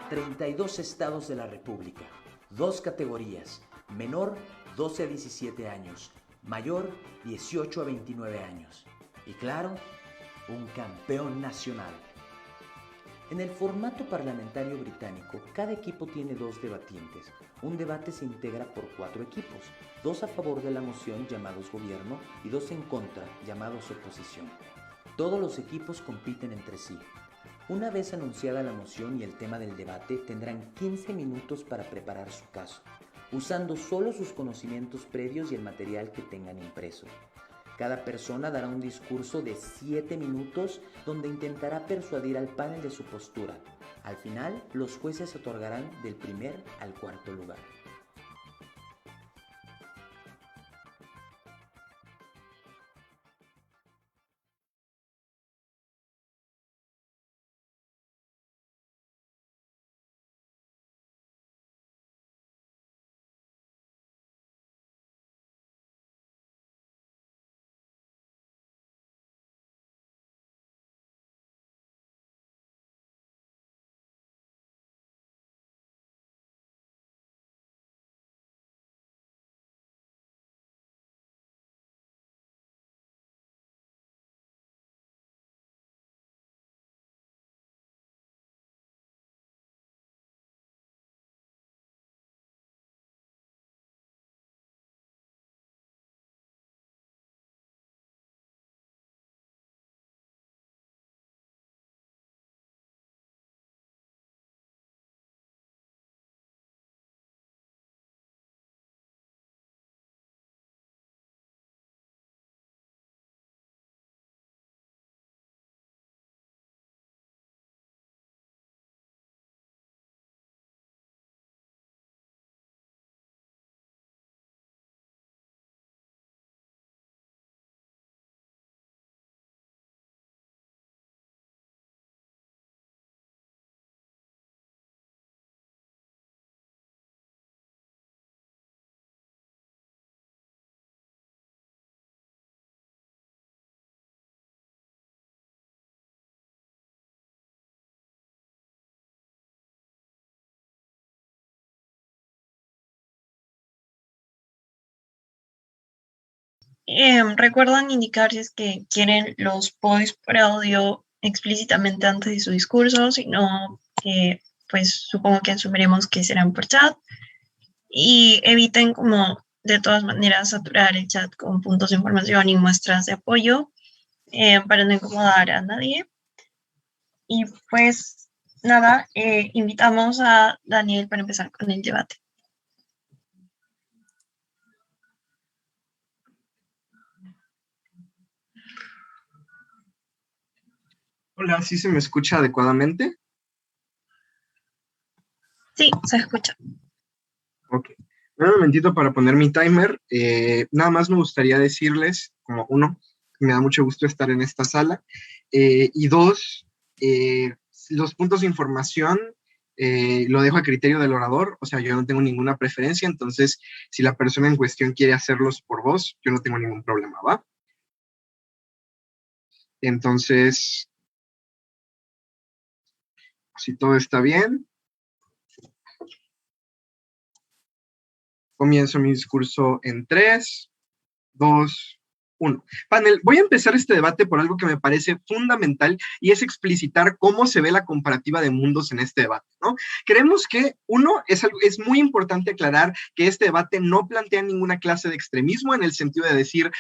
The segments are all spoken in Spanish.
32 estados de la República, 2 categorías, menor 12 a 17 años, mayor 18 a 29 años. Y claro, un campeón nacional. En el formato parlamentario británico, cada equipo tiene 2 debatientes. Un debate se integra por 4 equipos, 2 a favor de la moción llamados gobierno y 2 en contra llamados oposición. Todos los equipos compiten entre sí. Una vez anunciada la moción y el tema del debate, tendrán 15 minutos para preparar su caso, usando solo sus conocimientos previos y el material que tengan impreso. Cada persona dará un discurso de 7 minutos donde intentará persuadir al panel de su postura. Al final, los jueces otorgarán del primer al cuarto lugar. Recuerdan indicar si es que quieren los voice por audio explícitamente antes de su discurso, si no, pues supongo que asumiremos que serán por chat, y eviten como de todas maneras saturar el chat con puntos de información y muestras de apoyo para no incomodar a nadie. Y pues nada, invitamos a Daniel para empezar con el debate. Hola, ¿sí se me escucha adecuadamente? Sí, se escucha. Ok. Un momentito para poner mi timer. Nada más me gustaría decirles, como uno, me da mucho gusto estar en esta sala, y dos, los puntos de información lo dejo a criterio del orador, o sea, yo no tengo ninguna preferencia, entonces si la persona en cuestión quiere hacerlos por voz, yo no tengo ningún problema, ¿va? Entonces, si todo está bien, comienzo mi discurso en 3, 2, 1. Panel, voy a empezar este debate por algo que me parece fundamental y es explicitar cómo se ve la comparativa de mundos en este debate, ¿no? Creemos que, uno, es muy importante aclarar que este debate no plantea ninguna clase de extremismo en el sentido de decir,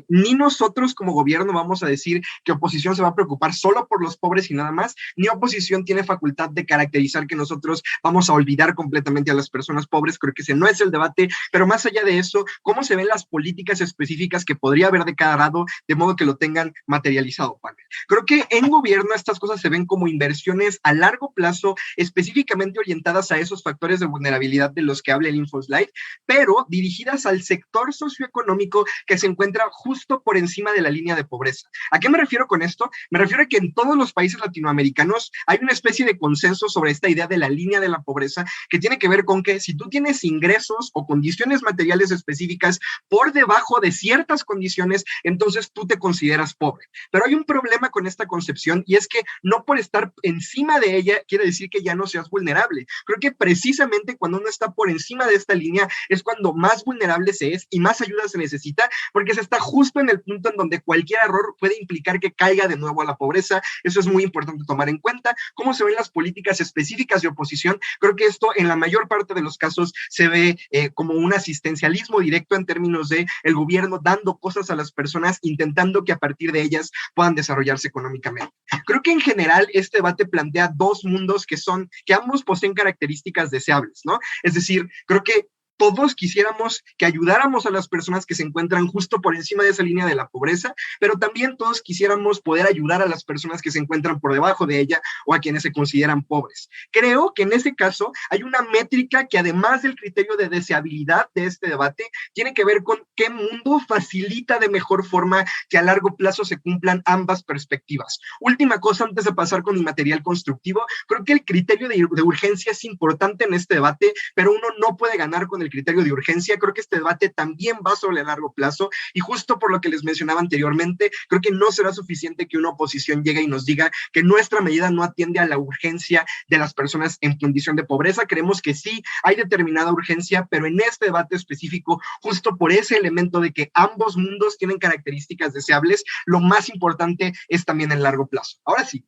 ni nosotros como gobierno vamos a decir que oposición se va a preocupar solo por los pobres y nada más, ni oposición tiene facultad de caracterizar que nosotros vamos a olvidar completamente a las personas pobres. Creo que ese no es el debate, pero más allá de eso, cómo se ven las políticas específicas que podría haber de cada lado, de modo que lo tengan materializado, panel. Creo que en gobierno estas cosas se ven como inversiones a largo plazo, específicamente orientadas a esos factores de vulnerabilidad de los que habla el InfoSlide, pero dirigidas al sector socioeconómico que se encuentra justo por encima de la línea de pobreza. ¿A qué me refiero con esto? Me refiero a que en todos los países latinoamericanos hay una especie de consenso sobre esta idea de la línea de la pobreza, que tiene que ver con que si tú tienes ingresos o condiciones materiales específicas por debajo de ciertas condiciones, entonces tú te consideras pobre. Pero hay un problema con esta concepción, y es que no por estar encima de ella quiere decir que ya no seas vulnerable. Creo que precisamente cuando uno está por encima de esta línea es cuando más vulnerable se es y más ayuda se necesita, porque se está justo en el punto en donde cualquier error puede implicar que caiga de nuevo a la pobreza. Eso es muy importante tomar en cuenta. ¿Cómo se ven las políticas específicas de oposición? Creo que esto en la mayor parte de los casos se ve como un asistencialismo directo en términos de el gobierno dando cosas a las personas, intentando que a partir de ellas puedan desarrollarse económicamente. Creo que en general este debate plantea dos mundos que ambos poseen características deseables, ¿no? Es decir, creo que todos quisiéramos que ayudáramos a las personas que se encuentran justo por encima de esa línea de la pobreza, pero también todos quisiéramos poder ayudar a las personas que se encuentran por debajo de ella o a quienes se consideran pobres. Creo que en ese caso hay una métrica que, además del criterio de deseabilidad de este debate, tiene que ver con qué mundo facilita de mejor forma que a largo plazo se cumplan ambas perspectivas. Última cosa antes de pasar con mi material constructivo, creo que el criterio de urgencia es importante en este debate, pero uno no puede ganar con el criterio de urgencia. Creo que este debate también va sobre el largo plazo, y justo por lo que les mencionaba anteriormente, creo que no será suficiente que una oposición llegue y nos diga que nuestra medida no atiende a la urgencia de las personas en condición de pobreza. Creemos que sí hay determinada urgencia, pero en este debate específico, justo por ese elemento de que ambos mundos tienen características deseables, lo más importante es también el largo plazo. Ahora sí,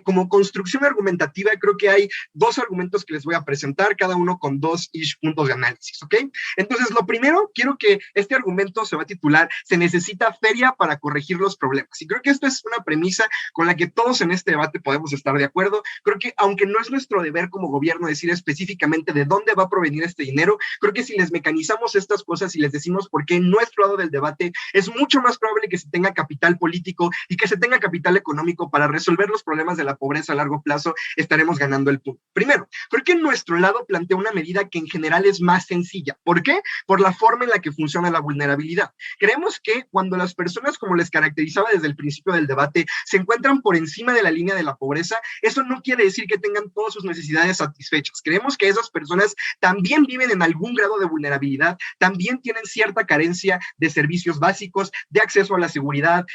como construcción argumentativa, creo que hay dos argumentos que les voy a presentar, cada uno con dos puntos de análisis. ¿Ok? Entonces, lo primero, quiero que este argumento se va a titular "Se necesita feria para corregir los problemas". Y creo que esto es una premisa con la que todos en este debate podemos estar de acuerdo. Creo que, aunque no es nuestro deber como gobierno decir específicamente de dónde va a provenir este dinero, creo que si les mecanizamos estas cosas y les decimos por qué en nuestro lado del debate es mucho más probable que se tenga capital político y que se tenga capital económico para resolver los problemas de la pobreza a largo plazo, estaremos ganando el punto. Primero, creo que en nuestro lado plantea una medida que en general es más sencilla. ¿Por qué? Por la forma en la que funciona la vulnerabilidad. Creemos que cuando las personas, como les caracterizaba desde el principio del debate, se encuentran por encima de la línea de la pobreza, eso no quiere decir que tengan todas sus necesidades satisfechas. Creemos que esas personas también viven en algún grado de vulnerabilidad, también tienen cierta carencia de servicios básicos, de acceso a la seguridad,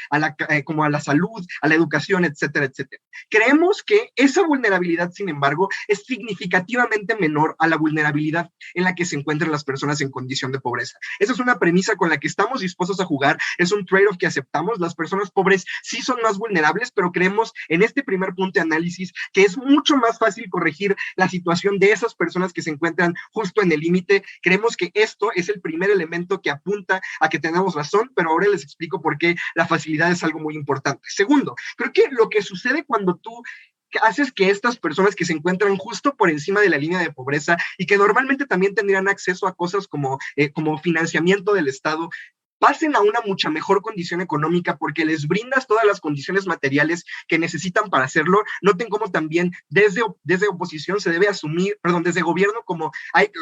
como a la salud, a la educación, etcétera, etcétera. Creemos que esa vulnerabilidad, sin embargo, es significativamente menor a la vulnerabilidad en la que se encuentran las personas en condición de pobreza. Esa es una premisa con la que estamos dispuestos a jugar, es un trade-off que aceptamos. Las personas pobres sí son más vulnerables, pero creemos en este primer punto de análisis que es mucho más fácil corregir la situación de esas personas que se encuentran justo en el límite. Creemos que esto es el primer elemento que apunta a que tenemos razón, pero ahora les explico por qué la facilidad es algo muy importante. Segundo, creo que lo que sucede cuando tú haces que estas personas que se encuentran justo por encima de la línea de pobreza y que normalmente también tendrían acceso a cosas como financiamiento del Estado, pasen a una mucha mejor condición económica porque les brindas todas las condiciones materiales que necesitan para hacerlo. Noten cómo también desde oposición se debe asumir, desde gobierno,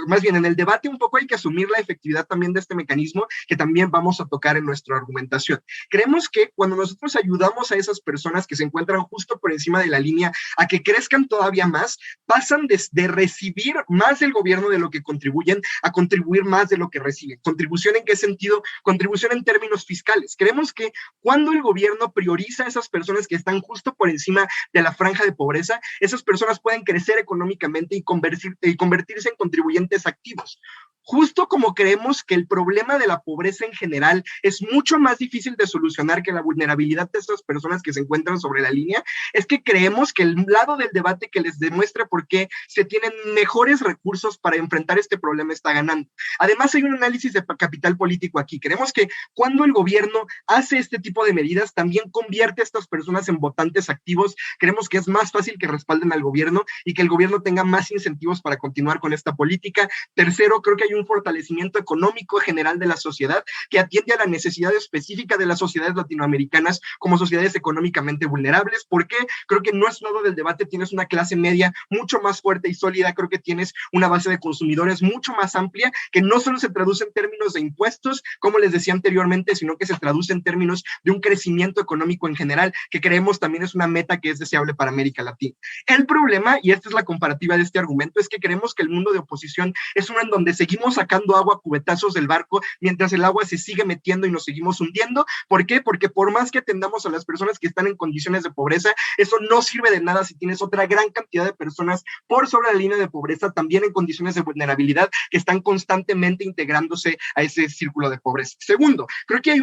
más bien en el debate un poco hay que asumir la efectividad también de este mecanismo que también vamos a tocar en nuestra argumentación. Creemos que cuando nosotros ayudamos a esas personas que se encuentran justo por encima de la línea a que crezcan todavía más, pasan de recibir más del gobierno de lo que contribuyen a contribuir más de lo que reciben. ¿Contribución en qué sentido? Contribución en términos fiscales. Creemos que cuando el gobierno prioriza a esas personas que están justo por encima de la franja de pobreza, esas personas pueden crecer económicamente y convertirse en contribuyentes activos. Justo como creemos que el problema de la pobreza en general es mucho más difícil de solucionar que la vulnerabilidad de estas personas que se encuentran sobre la línea, es que creemos que el lado del debate que les demuestra por qué se tienen mejores recursos para enfrentar este problema está ganando. Además, hay un análisis de capital político aquí. Creemos que cuando el gobierno hace este tipo de medidas, también convierte a estas personas en votantes activos. Creemos que es más fácil que respalden al gobierno y que el gobierno tenga más incentivos para continuar con esta política. Tercero, creo que hay hay un fortalecimiento económico general de la sociedad que atiende a la necesidad específica de las sociedades latinoamericanas como sociedades económicamente vulnerables. ¿Por qué? Creo que en nuestro lado del debate tienes una clase media mucho más fuerte y sólida, creo que tienes una base de consumidores mucho más amplia, que no solo se traduce en términos de impuestos, como les decía anteriormente, sino que se traduce en términos de un crecimiento económico en general, que creemos también es una meta que es deseable para América Latina. El problema, y esta es la comparativa de este argumento, es que creemos que el mundo de oposición es uno en donde seguimos sacando agua a cubetazos del barco mientras el agua se sigue metiendo y nos seguimos hundiendo. ¿Por qué? Porque por más que atendamos a las personas que están en condiciones de pobreza, eso no sirve de nada si tienes otra gran cantidad de personas por sobre la línea de pobreza, también en condiciones de vulnerabilidad, que están constantemente integrándose a ese círculo de pobreza. Segundo, creo que hay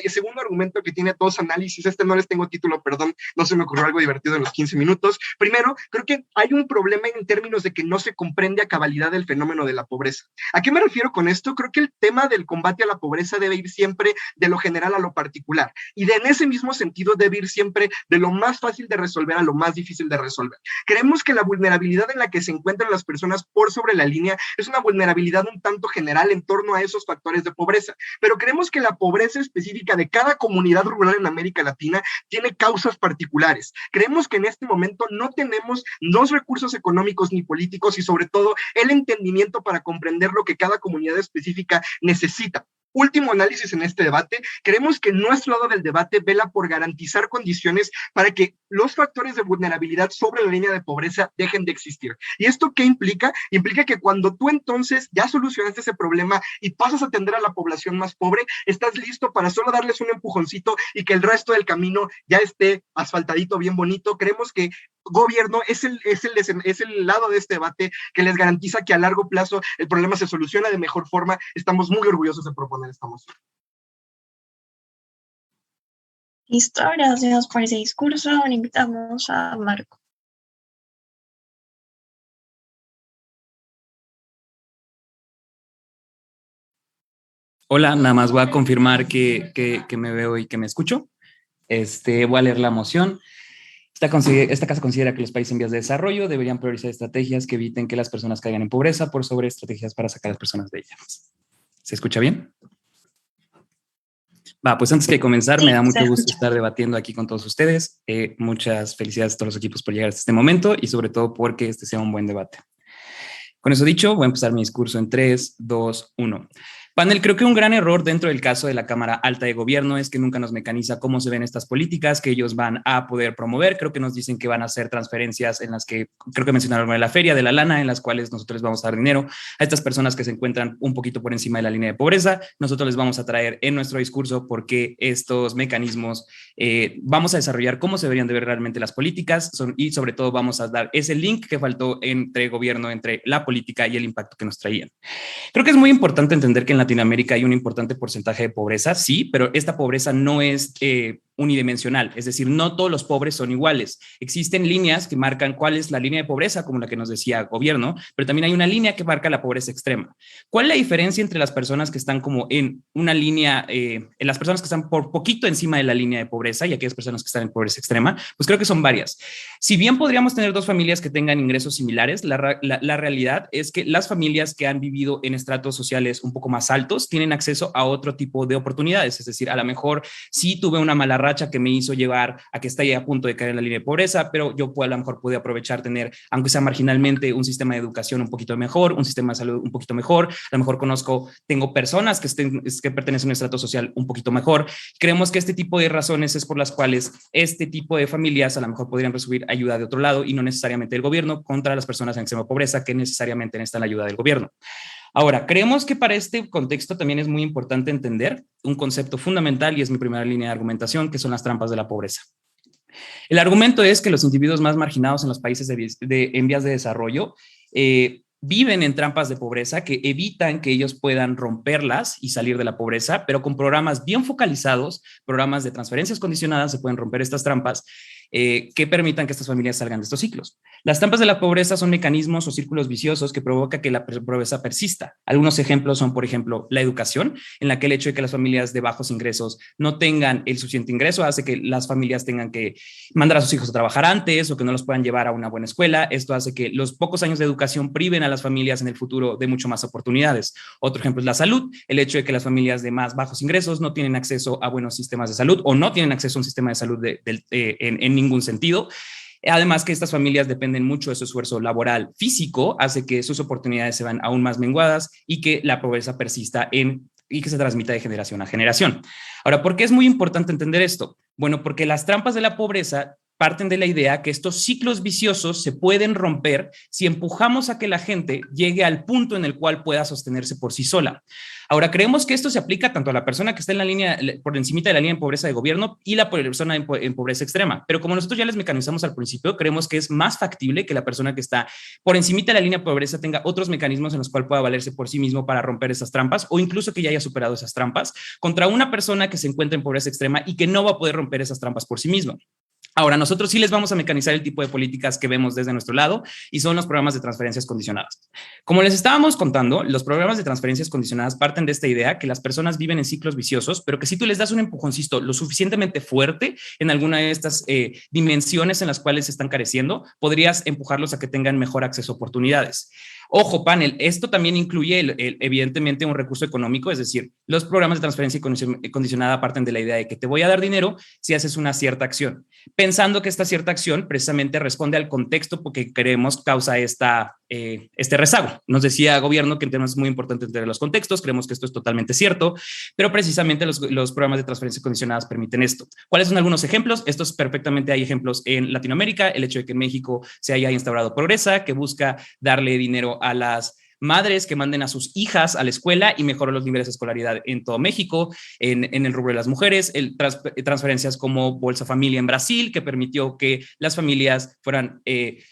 segundo argumento que tiene dos análisis, no les tengo título, perdón, no se me ocurrió algo divertido en los 15 minutos. Primero, creo que hay un problema en términos de que no se comprende a cabalidad el fenómeno de la pobreza. ¿A qué me refiero con esto? Creo que el tema del combate a la pobreza debe ir siempre de lo general a lo particular, y en ese mismo sentido debe ir siempre de lo más fácil de resolver a lo más difícil de resolver. Creemos que la vulnerabilidad en la que se encuentran las personas por sobre la línea es una vulnerabilidad un tanto general en torno a esos factores de pobreza, pero creemos que la pobreza específica de cada comunidad rural en América Latina tiene causas particulares. Creemos que en este momento no tenemos los recursos económicos ni políticos y sobre todo el entendimiento para comprender lo que cada comunidad específica necesita. Último análisis en este debate, creemos que nuestro lado del debate vela por garantizar condiciones para que los factores de vulnerabilidad sobre la línea de pobreza dejen de existir. ¿Y esto qué implica? Implica que cuando tú entonces ya solucionaste ese problema y pasas a atender a la población más pobre, estás listo para solo darles un empujoncito y que el resto del camino ya esté asfaltadito, bien bonito. Creemos que gobierno es el lado de este debate que les garantiza que a largo plazo el problema se soluciona de mejor forma. Estamos muy orgullosos de proponer esta moción. Listo, gracias por ese discurso. Ahora invitamos a Marco. Hola, nada más voy a confirmar que me veo y que me escucho. Voy a leer la moción. Esta casa considera que los países en vías de desarrollo deberían priorizar estrategias que eviten que las personas caigan en pobreza por sobre estrategias para sacar a las personas de ellas. ¿Se escucha bien? Pues antes que comenzar, me da mucho gusto estar debatiendo aquí con todos ustedes. Muchas felicidades a todos los equipos por llegar hasta este momento y sobre todo porque este sea un buen debate. Con eso dicho, voy a empezar mi discurso en 3, 2, 1. Panel, creo que un gran error dentro del caso de la Cámara Alta de Gobierno es que nunca nos mecaniza cómo se ven estas políticas que ellos van a poder promover. Creo que nos dicen que van a hacer transferencias en las que, creo que mencionaron de la feria, de la lana, en las cuales nosotros les vamos a dar dinero a estas personas que se encuentran un poquito por encima de la línea de pobreza. Nosotros les vamos a traer en nuestro discurso por qué estos mecanismos vamos a desarrollar cómo se deberían de ver realmente las políticas y sobre todo vamos a dar ese link que faltó entre gobierno, entre la política y el impacto que nos traían. Creo que es muy importante entender que en Latinoamérica hay un importante porcentaje de pobreza, sí, pero esta pobreza no es unidimensional, es decir, no todos los pobres son iguales. Existen líneas que marcan cuál es la línea de pobreza, como la que nos decía gobierno, pero también hay una línea que marca la pobreza extrema. ¿Cuál es la diferencia entre las personas que están como en una línea, en las personas que están por poquito encima de la línea de pobreza y aquellas personas que están en pobreza extrema? Pues creo que son varias. Si bien podríamos tener dos familias que tengan ingresos similares, la realidad es que las familias que han vivido en estratos sociales un poco más altos tienen acceso a otro tipo de oportunidades, es decir, a lo mejor sí tuve una mala racha que me hizo llevar a que esté a punto de caer en la línea de pobreza, pero yo a lo mejor pude aprovechar tener, aunque sea marginalmente, un sistema de educación un poquito mejor, un sistema de salud un poquito mejor, a lo mejor tengo personas que pertenecen a un estrato social un poquito mejor. Creemos que este tipo de razones es por las cuales este tipo de familias a lo mejor podrían recibir ayuda de otro lado y no necesariamente del gobierno contra las personas en extrema pobreza que necesariamente necesitan la ayuda del gobierno. Ahora, creemos que para este contexto también es muy importante entender un concepto fundamental y es mi primera línea de argumentación, que son las trampas de la pobreza. El argumento es que los individuos más marginados en los países en vías de desarrollo viven en trampas de pobreza que evitan que ellos puedan romperlas y salir de la pobreza, pero con programas bien focalizados, programas de transferencias condicionadas, se pueden romper estas trampas. que permitan que estas familias salgan de estos ciclos. Las trampas de la pobreza son mecanismos o círculos viciosos que provocan que la pobreza persista. Algunos ejemplos son, por ejemplo, la educación, en la que el hecho de que las familias de bajos ingresos no tengan el suficiente ingreso hace que las familias tengan que mandar a sus hijos a trabajar antes o que no los puedan llevar a una buena escuela. Esto hace que los pocos años de educación priven a las familias en el futuro de mucho más oportunidades. Otro ejemplo es la salud, el hecho de que las familias de más bajos ingresos no tienen acceso a buenos sistemas de salud o no tienen acceso a un sistema de salud en ningún sentido. Además que estas familias dependen mucho de su esfuerzo laboral físico, hace que sus oportunidades se van aún más menguadas y que la pobreza persista y que se transmita de generación a generación. Ahora, ¿por qué es muy importante entender esto? Bueno, porque las trampas de la pobreza parten de la idea que estos ciclos viciosos se pueden romper si empujamos a que la gente llegue al punto en el cual pueda sostenerse por sí sola. Ahora, creemos que esto se aplica tanto a la persona que está en la línea, por encimita de la línea de pobreza de gobierno y la persona en pobreza extrema. Pero como nosotros ya les mecanizamos al principio, creemos que es más factible que la persona que está por encimita de la línea de pobreza tenga otros mecanismos en los cuales pueda valerse por sí mismo para romper esas trampas o incluso que ya haya superado esas trampas contra una persona que se encuentra en pobreza extrema y que no va a poder romper esas trampas por sí mismo. Ahora, nosotros sí les vamos a mecanizar el tipo de políticas que vemos desde nuestro lado y son los programas de transferencias condicionadas. Como les estábamos contando, los programas de transferencias condicionadas parten de esta idea que las personas viven en ciclos viciosos, pero que si tú les das un empujoncito lo suficientemente fuerte en alguna de estas dimensiones en las cuales están careciendo, podrías empujarlos a que tengan mejor acceso a oportunidades. Ojo, panel, esto también incluye evidentemente un recurso económico, es decir, los programas de transferencia condicionada parten de la idea de que te voy a dar dinero si haces una cierta acción, pensando que esta cierta acción precisamente responde al contexto porque creemos causa este rezago. Nos decía gobierno que es muy importante entender los contextos, creemos que esto es totalmente cierto, pero precisamente los programas de transferencias condicionadas permiten esto. ¿Cuáles son algunos ejemplos? Estos perfectamente hay ejemplos en Latinoamérica, el hecho de que en México se haya instaurado Progresa, que busca darle dinero a las madres que manden a sus hijas a la escuela y mejoró los niveles de escolaridad en todo México, en el rubro de las mujeres, transferencias como Bolsa Familia en Brasil, que permitió que las familias fueran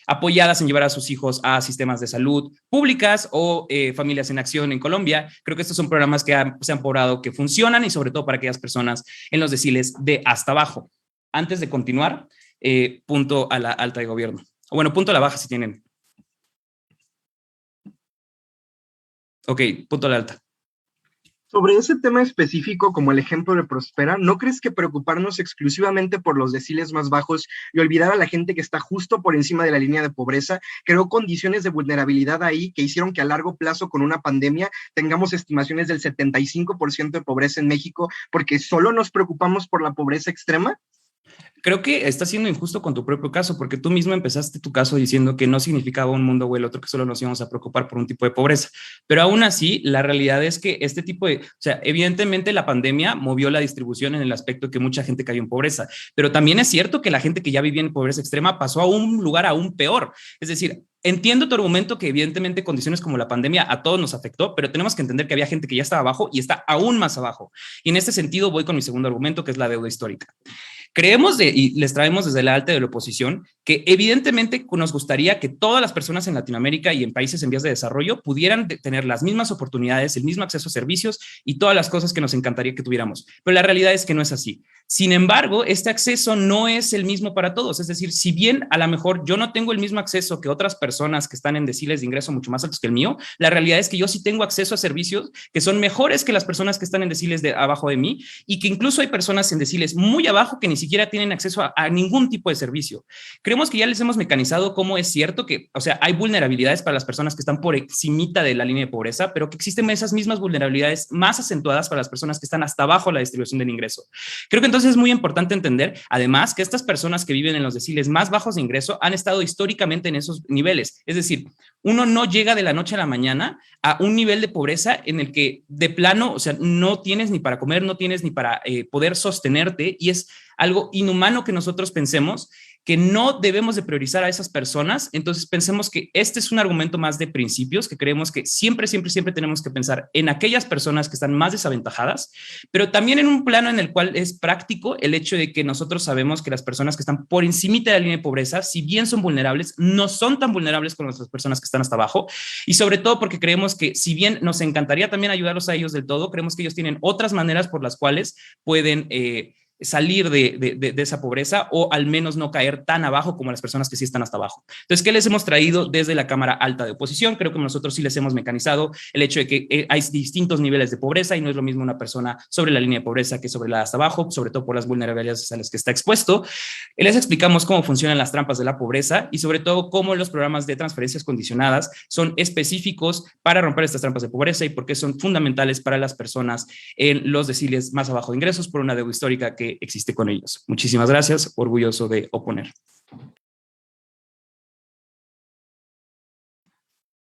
apoyadas en llevar a sus hijos a sistemas de salud públicas o Familias en Acción en Colombia. Creo que estos son programas que se han probado que funcionan y sobre todo para aquellas personas en los deciles de hasta abajo. Antes de continuar, punto a la alta de gobierno. O bueno, punto a la baja si tienen. Ok, punto a la alta. Sobre ese tema específico, como el ejemplo de Prospera, ¿no crees que preocuparnos exclusivamente por los deciles más bajos y olvidar a la gente que está justo por encima de la línea de pobreza creó condiciones de vulnerabilidad ahí que hicieron que a largo plazo con una pandemia tengamos estimaciones del 75% de pobreza en México porque solo nos preocupamos por la pobreza extrema? Creo que estás siendo injusto con tu propio caso, porque tú mismo empezaste tu caso diciendo que no significaba un mundo o el otro, que solo nos íbamos a preocupar por un tipo de pobreza. Pero aún así, la realidad es que este tipo de, o sea, evidentemente la pandemia movió la distribución en el aspecto que mucha gente cayó en pobreza, pero también es cierto que la gente que ya vivía en pobreza extrema pasó a un lugar aún peor. Es decir, entiendo tu argumento que evidentemente condiciones como la pandemia a todos nos afectó, pero tenemos que entender que había gente que ya estaba abajo y está aún más abajo. Y en este sentido voy con mi segundo argumento, que es la deuda histórica. Creemos y les traemos desde la alta de la oposición que evidentemente nos gustaría que todas las personas en Latinoamérica y en países en vías de desarrollo pudieran tener las mismas oportunidades, el mismo acceso a servicios y todas las cosas que nos encantaría que tuviéramos. Pero la realidad es que no es así. Sin embargo, este acceso no es el mismo para todos. Es decir, si bien a lo mejor yo no tengo el mismo acceso que otras personas que están en deciles de ingreso mucho más altos que el mío, la realidad es que yo sí tengo acceso a servicios que son mejores que las personas que están en deciles de abajo de mí y que incluso hay personas en deciles muy abajo que ni siquiera tienen acceso a ningún tipo de servicio. Creemos que ya les hemos mecanizado cómo es cierto que, o sea, hay vulnerabilidades para las personas que están por encimita de la línea de pobreza, pero que existen esas mismas vulnerabilidades más acentuadas para las personas que están hasta abajo de la distribución del ingreso. Creo que entonces es muy importante entender, además, que estas personas que viven en los deciles más bajos de ingreso han estado históricamente en esos niveles. Es decir, uno no llega de la noche a la mañana a un nivel de pobreza en el que de plano, o sea, no tienes ni para comer, no tienes ni para poder sostenerte y es algo inhumano que nosotros pensemos que no debemos de priorizar a esas personas. Entonces pensemos que este es un argumento más de principios, que creemos que siempre tenemos que pensar en aquellas personas que están más desaventajadas, pero también en un plano en el cual es práctico el hecho de que nosotros sabemos que las personas que están por encima de la línea de pobreza, si bien son vulnerables, no son tan vulnerables como las personas que están hasta abajo, y sobre todo porque creemos que si bien nos encantaría también ayudarlos a ellos del todo, creemos que ellos tienen otras maneras por las cuales pueden salir de esa pobreza o al menos no caer tan abajo como las personas que sí están hasta abajo. Entonces, ¿qué les hemos traído desde la Cámara Alta de Oposición? Creo que nosotros sí les hemos mecanizado el hecho de que hay distintos niveles de pobreza y no es lo mismo una persona sobre la línea de pobreza que sobre la hasta abajo, sobre todo por las vulnerabilidades a las que está expuesto. Les explicamos cómo funcionan las trampas de la pobreza y sobre todo cómo los programas de transferencias condicionadas son específicos para romper estas trampas de pobreza y por qué son fundamentales para las personas en los deciles más abajo de ingresos por una deuda histórica que existe con ellos. Muchísimas gracias, orgulloso de oponer.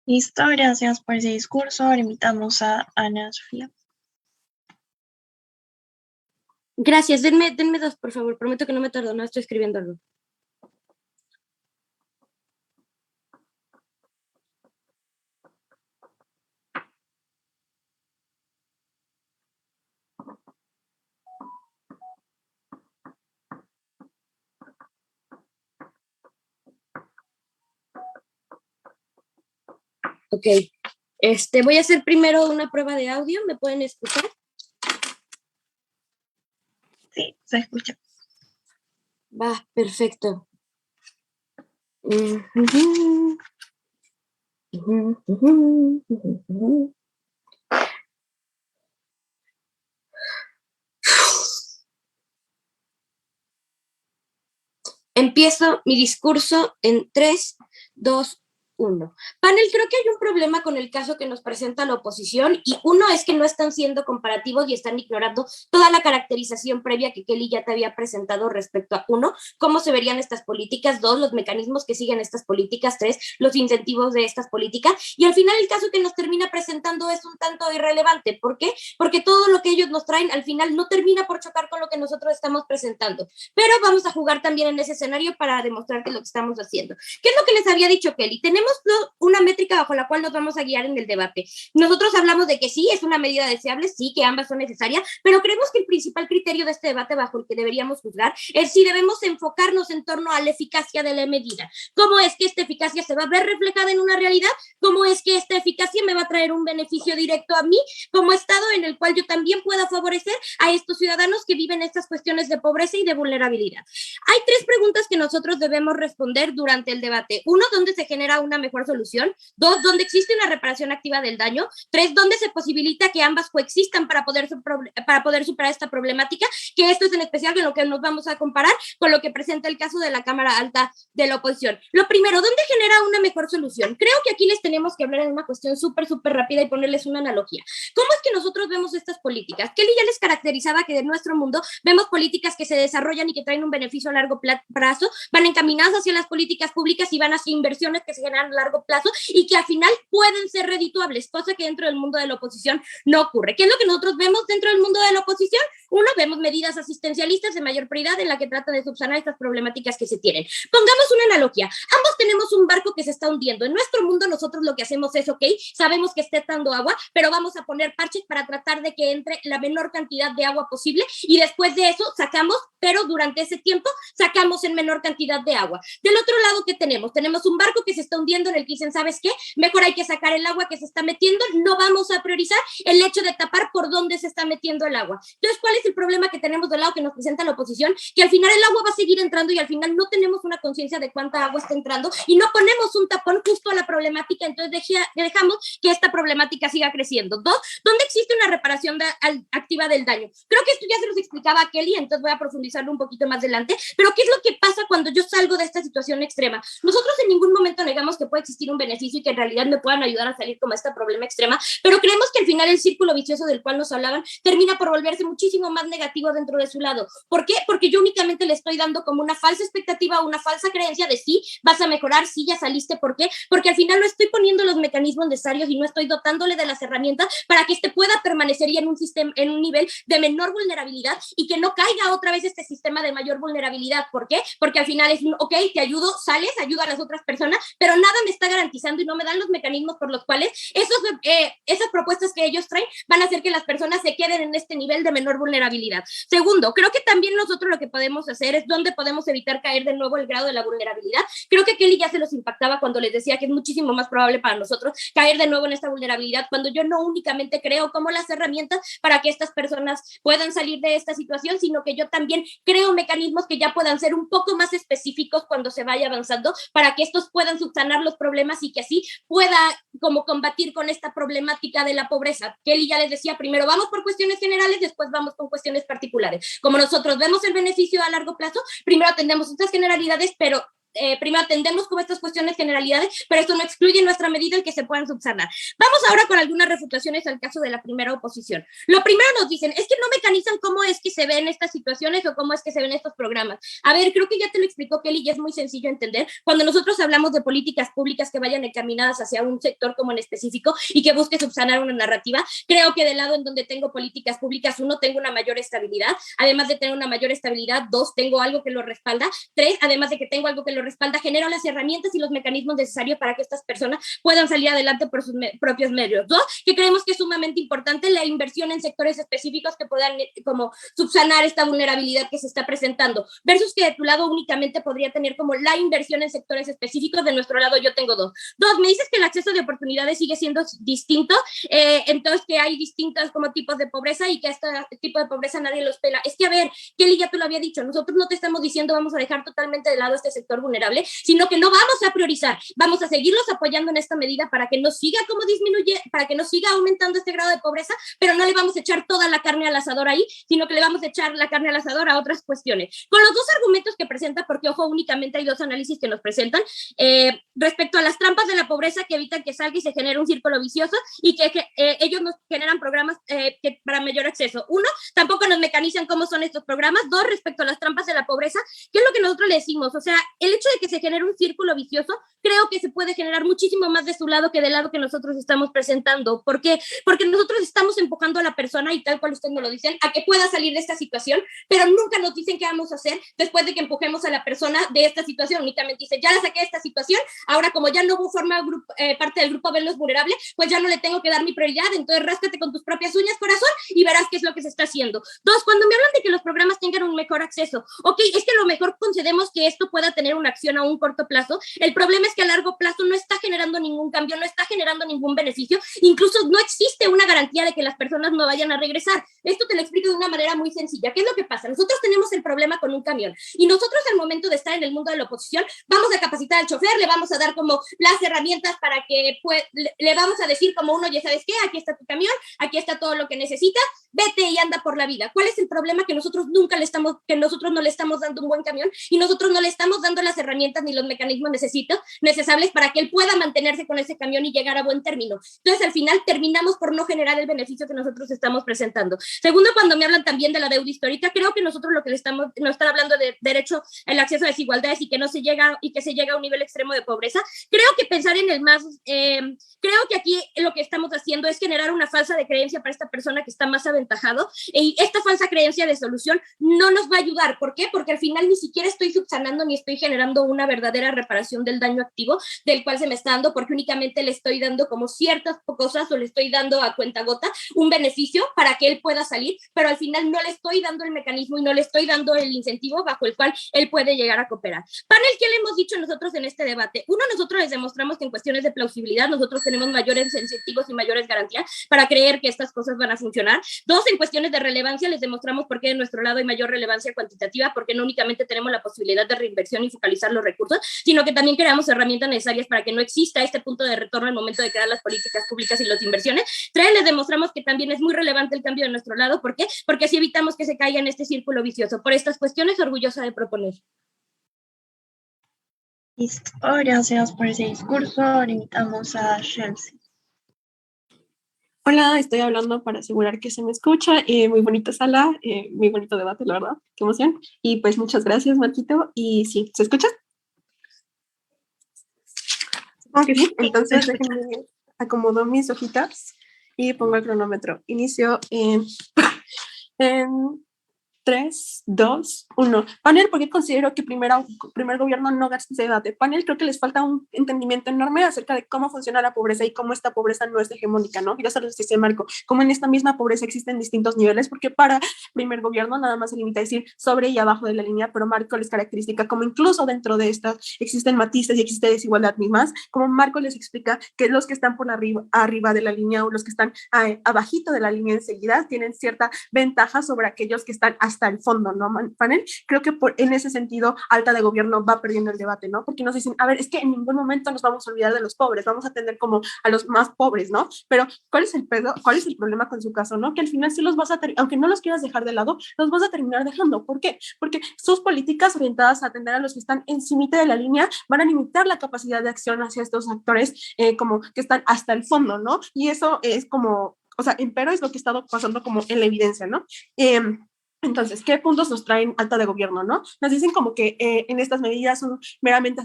Listo, gracias por ese discurso. Ahora invitamos a Ana Sofía. Gracias, denme 2, por favor. Prometo que no me tardo, no estoy escribiendo algo. Ok, voy a hacer primero una prueba de audio, ¿me pueden escuchar? Sí, se escucha. Va, perfecto. Empiezo mi discurso en 3, 2, 1. Panel, creo que hay un problema con el caso que nos presenta la oposición y uno es que no están siendo comparativos y están ignorando toda la caracterización previa que Kelly ya te había presentado respecto a uno, cómo se verían estas políticas, 2, los mecanismos que siguen estas políticas, 3, los incentivos de estas políticas y al final el caso que nos termina presentando es un tanto irrelevante. ¿Por qué? Porque todo lo que ellos nos traen al final no termina por chocar con lo que nosotros estamos presentando, pero vamos a jugar también en ese escenario para demostrar que lo que estamos haciendo. ¿Qué es lo que les había dicho Kelly? Tenemos una métrica bajo la cual nos vamos a guiar en el debate. Nosotros hablamos de que sí, es una medida deseable, sí, que ambas son necesarias, pero creemos que el principal criterio de este debate bajo el que deberíamos juzgar es si debemos enfocarnos en torno a la eficacia de la medida. ¿Cómo es que esta eficacia se va a ver reflejada en una realidad? ¿Cómo es que esta eficacia me va a traer un beneficio directo a mí como Estado en el cual yo también pueda favorecer a estos ciudadanos que viven estas cuestiones de pobreza y de vulnerabilidad? Hay 3 preguntas que nosotros debemos responder durante el debate. 1, ¿dónde se genera una mejor solución? 2, ¿dónde existe una reparación activa del daño? 3, ¿dónde se posibilita que ambas coexistan para poder superar esta problemática? Que esto es en especial en lo que nos vamos a comparar con lo que presenta el caso de la Cámara Alta de la Oposición. Lo primero, ¿dónde genera una mejor solución? Creo que aquí les tenemos que hablar en una cuestión súper rápida y ponerles una analogía. ¿Cómo es que nosotros vemos estas políticas? Kelly ya les caracterizaba que de nuestro mundo vemos políticas que se desarrollan y que traen un beneficio a largo plazo, van encaminadas hacia las políticas públicas y van hacia inversiones que se generan a largo plazo y que al final pueden ser redituables, cosa que dentro del mundo de la oposición no ocurre. ¿Qué es lo que nosotros vemos dentro del mundo de la oposición? 1, vemos medidas asistencialistas de mayor prioridad en la que tratan de subsanar estas problemáticas que se tienen. Pongamos una analogía. Ambos tenemos un barco que se está hundiendo. En nuestro mundo nosotros lo que hacemos es, ok, sabemos que está entrando agua, pero vamos a poner parches para tratar de que entre la menor cantidad de agua posible y después de eso sacamos, pero durante ese tiempo sacamos en menor cantidad de agua. Del otro lado, ¿qué tenemos? Tenemos un barco que se está hundiendo en el que dicen, ¿sabes qué? Mejor hay que sacar el agua que se está metiendo, no vamos a priorizar el hecho de tapar por dónde se está metiendo el agua. Entonces, ¿cuál es el problema que tenemos del lado que nos presenta la oposición? Que al final el agua va a seguir entrando y al final no tenemos una conciencia de cuánta agua está entrando y no ponemos un tapón justo a la problemática, entonces dejamos que esta problemática siga creciendo. 2, ¿dónde existe una reparación activa del daño? Creo que esto ya se los explicaba a Kelly, entonces voy a profundizarlo un poquito más adelante, pero ¿qué es lo que pasa cuando yo salgo de esta situación extrema? Nosotros en ningún momento negamos que puede existir un beneficio y que en realidad me puedan ayudar a salir como este problema extrema, pero creemos que al final el círculo vicioso del cual nos hablaban termina por volverse muchísimo más negativo dentro de su lado. ¿Por qué? Porque yo únicamente le estoy dando como una falsa expectativa o una falsa creencia de sí, vas a mejorar, sí, ya saliste. ¿Por qué? Porque al final no estoy poniendo los mecanismos necesarios y no estoy dotándole de las herramientas para que pueda permanecer y en un nivel de menor vulnerabilidad y que no caiga otra vez este sistema de mayor vulnerabilidad. ¿Por qué? Porque al final es, ok, te ayudo, sales, ayuda a las otras personas, pero nada me está garantizando y no me dan los mecanismos por los cuales esas propuestas que ellos traen van a hacer que las personas se queden en este nivel de menor vulnerabilidad vulnerabilidad. Segundo, creo que también nosotros lo que podemos hacer es dónde podemos evitar caer de nuevo el grado de la vulnerabilidad. Creo que Kelly ya se los impactaba cuando les decía que es muchísimo más probable para nosotros caer de nuevo en esta vulnerabilidad, cuando yo no únicamente creo como las herramientas para que estas personas puedan salir de esta situación, sino que yo también creo mecanismos que ya puedan ser un poco más específicos cuando se vaya avanzando, para que estos puedan subsanar los problemas y que así pueda como combatir con esta problemática de la pobreza. Kelly ya les decía, primero vamos por cuestiones generales, después vamos con cuestiones particulares. Como nosotros vemos el beneficio a largo plazo, primero atendemos estas generalidades, pero primero atendemos como estas cuestiones generalidades, pero esto no excluye en nuestra medida el que se puedan subsanar. Vamos ahora con algunas refutaciones al caso de la primera oposición. Lo primero nos dicen, es que no mecanizan cómo es que se ven estas situaciones o cómo es que se ven estos programas. A ver, creo que ya te lo explicó Kelly y es muy sencillo entender. Cuando nosotros hablamos de políticas públicas que vayan encaminadas hacia un sector como en específico y que busque subsanar una narrativa, creo que del lado en donde tengo políticas públicas, uno, tengo una mayor estabilidad, además de tener una mayor estabilidad, dos, tengo algo que lo respalda, tres, además de que tengo algo que lo respalda, genero las herramientas y los mecanismos necesarios para que estas personas puedan salir adelante por sus propios medios. Dos, que creemos que es sumamente importante la inversión en sectores específicos que puedan como subsanar esta vulnerabilidad que se está presentando, versus que de tu lado únicamente podría tener como la inversión en sectores específicos. De nuestro lado yo tengo dos. Dos, me dices que el acceso de oportunidades sigue siendo distinto, entonces que hay distintos como tipos de pobreza y que este tipo de pobreza nadie los pela. Es que, a ver, Kelly ya te lo había dicho, nosotros no te estamos diciendo vamos a dejar totalmente de lado este sector vulnerable, sino que no vamos a priorizar, vamos a seguirlos apoyando en esta medida para que no siga como disminuye, para que no siga aumentando este grado de pobreza, pero no le vamos a echar toda la carne al asador ahí, sino que le vamos a echar la carne al asador a otras cuestiones. Con los dos argumentos que presenta, porque ojo, únicamente hay dos análisis que nos presentan, respecto a las trampas de la pobreza que evitan que salga y se genere un círculo vicioso y que ellos nos generan programas para mayor acceso. Uno, tampoco nos mecanizan cómo son estos programas. Dos, respecto a las trampas de la pobreza, ¿qué es lo que nosotros le decimos? O sea, el hecho de que se genere un círculo vicioso, creo que se puede generar muchísimo más de su lado que del lado que nosotros estamos presentando. ¿Por qué? Porque nosotros estamos empujando a la persona, y tal cual ustedes nos lo dicen, a que pueda salir de esta situación, pero nunca nos dicen qué vamos a hacer después de que empujemos a la persona de esta situación. Únicamente dicen, ya la saqué de esta situación, ahora como ya no forma parte del grupo Verlos Vulnerables, pues ya no le tengo que dar mi prioridad, entonces ráscate con tus propias uñas, corazón, y verás qué es lo que se está haciendo. Dos, cuando me hablan de que los programas tengan un mejor acceso, ok, es que a lo mejor concedemos que esto pueda tener una acción a un corto plazo. El problema es que a largo plazo no está generando ningún cambio, no está generando ningún beneficio, incluso no existe una garantía de que las personas no vayan a regresar. Esto te lo explico de una manera muy sencilla. ¿Qué es lo que pasa? Nosotros tenemos el problema con un camión y nosotros al momento de estar en el mundo de la oposición vamos a capacitar al chofer, le vamos a dar como las herramientas para que le vamos a decir como uno, ya sabes qué, aquí está tu camión, aquí está todo lo que necesitas, vete y anda por la vida. ¿Cuál es el problema? Que nosotros no le estamos dando un buen camión y nosotros no le estamos dando las herramientas ni los mecanismos necesarios para que él pueda mantenerse con ese camión y llegar a buen término. Entonces, al final, terminamos por no generar el beneficio que nosotros estamos presentando. Segundo, cuando me hablan también de la deuda histórica, creo que nosotros lo que no están hablando de derecho al acceso a desigualdades y que se llega a un nivel extremo de pobreza. Creo que pensar en creo que aquí lo que estamos haciendo es generar una falsa de creencia para esta persona que está más aventajado, y esta falsa creencia de solución no nos va a ayudar. ¿Por qué? Porque al final ni siquiera estoy subsanando ni estoy generando una verdadera reparación del daño activo del cual se me está dando, porque únicamente le estoy dando como ciertas cosas o le estoy dando a cuentagota un beneficio para que él pueda salir, pero al final no le estoy dando el mecanismo y no le estoy dando el incentivo bajo el cual él puede llegar a cooperar. Panel, ¿qué le hemos dicho nosotros en este debate? Uno, nosotros les demostramos que en cuestiones de plausibilidad nosotros tenemos mayores incentivos y mayores garantías para creer que estas cosas van a funcionar. Dos, en cuestiones de relevancia les demostramos por qué de nuestro lado hay mayor relevancia cuantitativa, porque no únicamente tenemos la posibilidad de reinversión y focalizar los recursos, sino que también creamos herramientas necesarias para que no exista este punto de retorno al momento de crear las políticas públicas y las inversiones. Tres, les demostramos que también es muy relevante el cambio de nuestro lado. ¿Por qué? Porque así evitamos que se caiga en este círculo vicioso. Por estas cuestiones, orgullosa de proponer. Listo, gracias por ese discurso. Ahora invitamos a Chelsea. Hola, estoy hablando para asegurar que se me escucha. Muy bonita sala, muy bonito debate, la verdad. Qué emoción. Y pues muchas gracias, Marquito. Y sí, ¿se escucha? Supongo que sí. Entonces déjenme acomodo mis hojitas y pongo el cronómetro. Inicio en 3, 2, 1. Panel, ¿por qué considero que primer gobierno no gasta ese debate? Panel, creo que les falta un entendimiento enorme acerca de cómo funciona la pobreza y cómo esta pobreza no es hegemónica, ¿no? Ya se los decía Marco, cómo en esta misma pobreza existen distintos niveles, porque para primer gobierno nada más se limita a decir sobre y abajo de la línea, pero Marco les caracteriza como incluso dentro de estas existen matices y existe desigualdad mismas, como Marco les explica que los que están por arriba de la línea o los que están abajito de la línea enseguida tienen cierta ventaja sobre aquellos que están hasta el fondo, ¿no, Panel? Creo que en ese sentido, alta de gobierno va perdiendo el debate, ¿no? Porque nos dicen, a ver, es que en ningún momento nos vamos a olvidar de los pobres, vamos a atender como a los más pobres, ¿no? Pero, ¿cuál es el problema con su caso, no? Que al final sí los vas a, aunque no los quieras dejar de lado, los vas a terminar dejando. ¿Por qué? Porque sus políticas orientadas a atender a los que están encima de la línea van a limitar la capacidad de acción hacia estos actores como que están hasta el fondo, ¿no? Y eso es como, o sea, empero es lo que ha estado pasando como en la evidencia, ¿no? Entonces, ¿qué puntos nos traen alta de gobierno, no? Nos dicen como que en estas medidas son meramente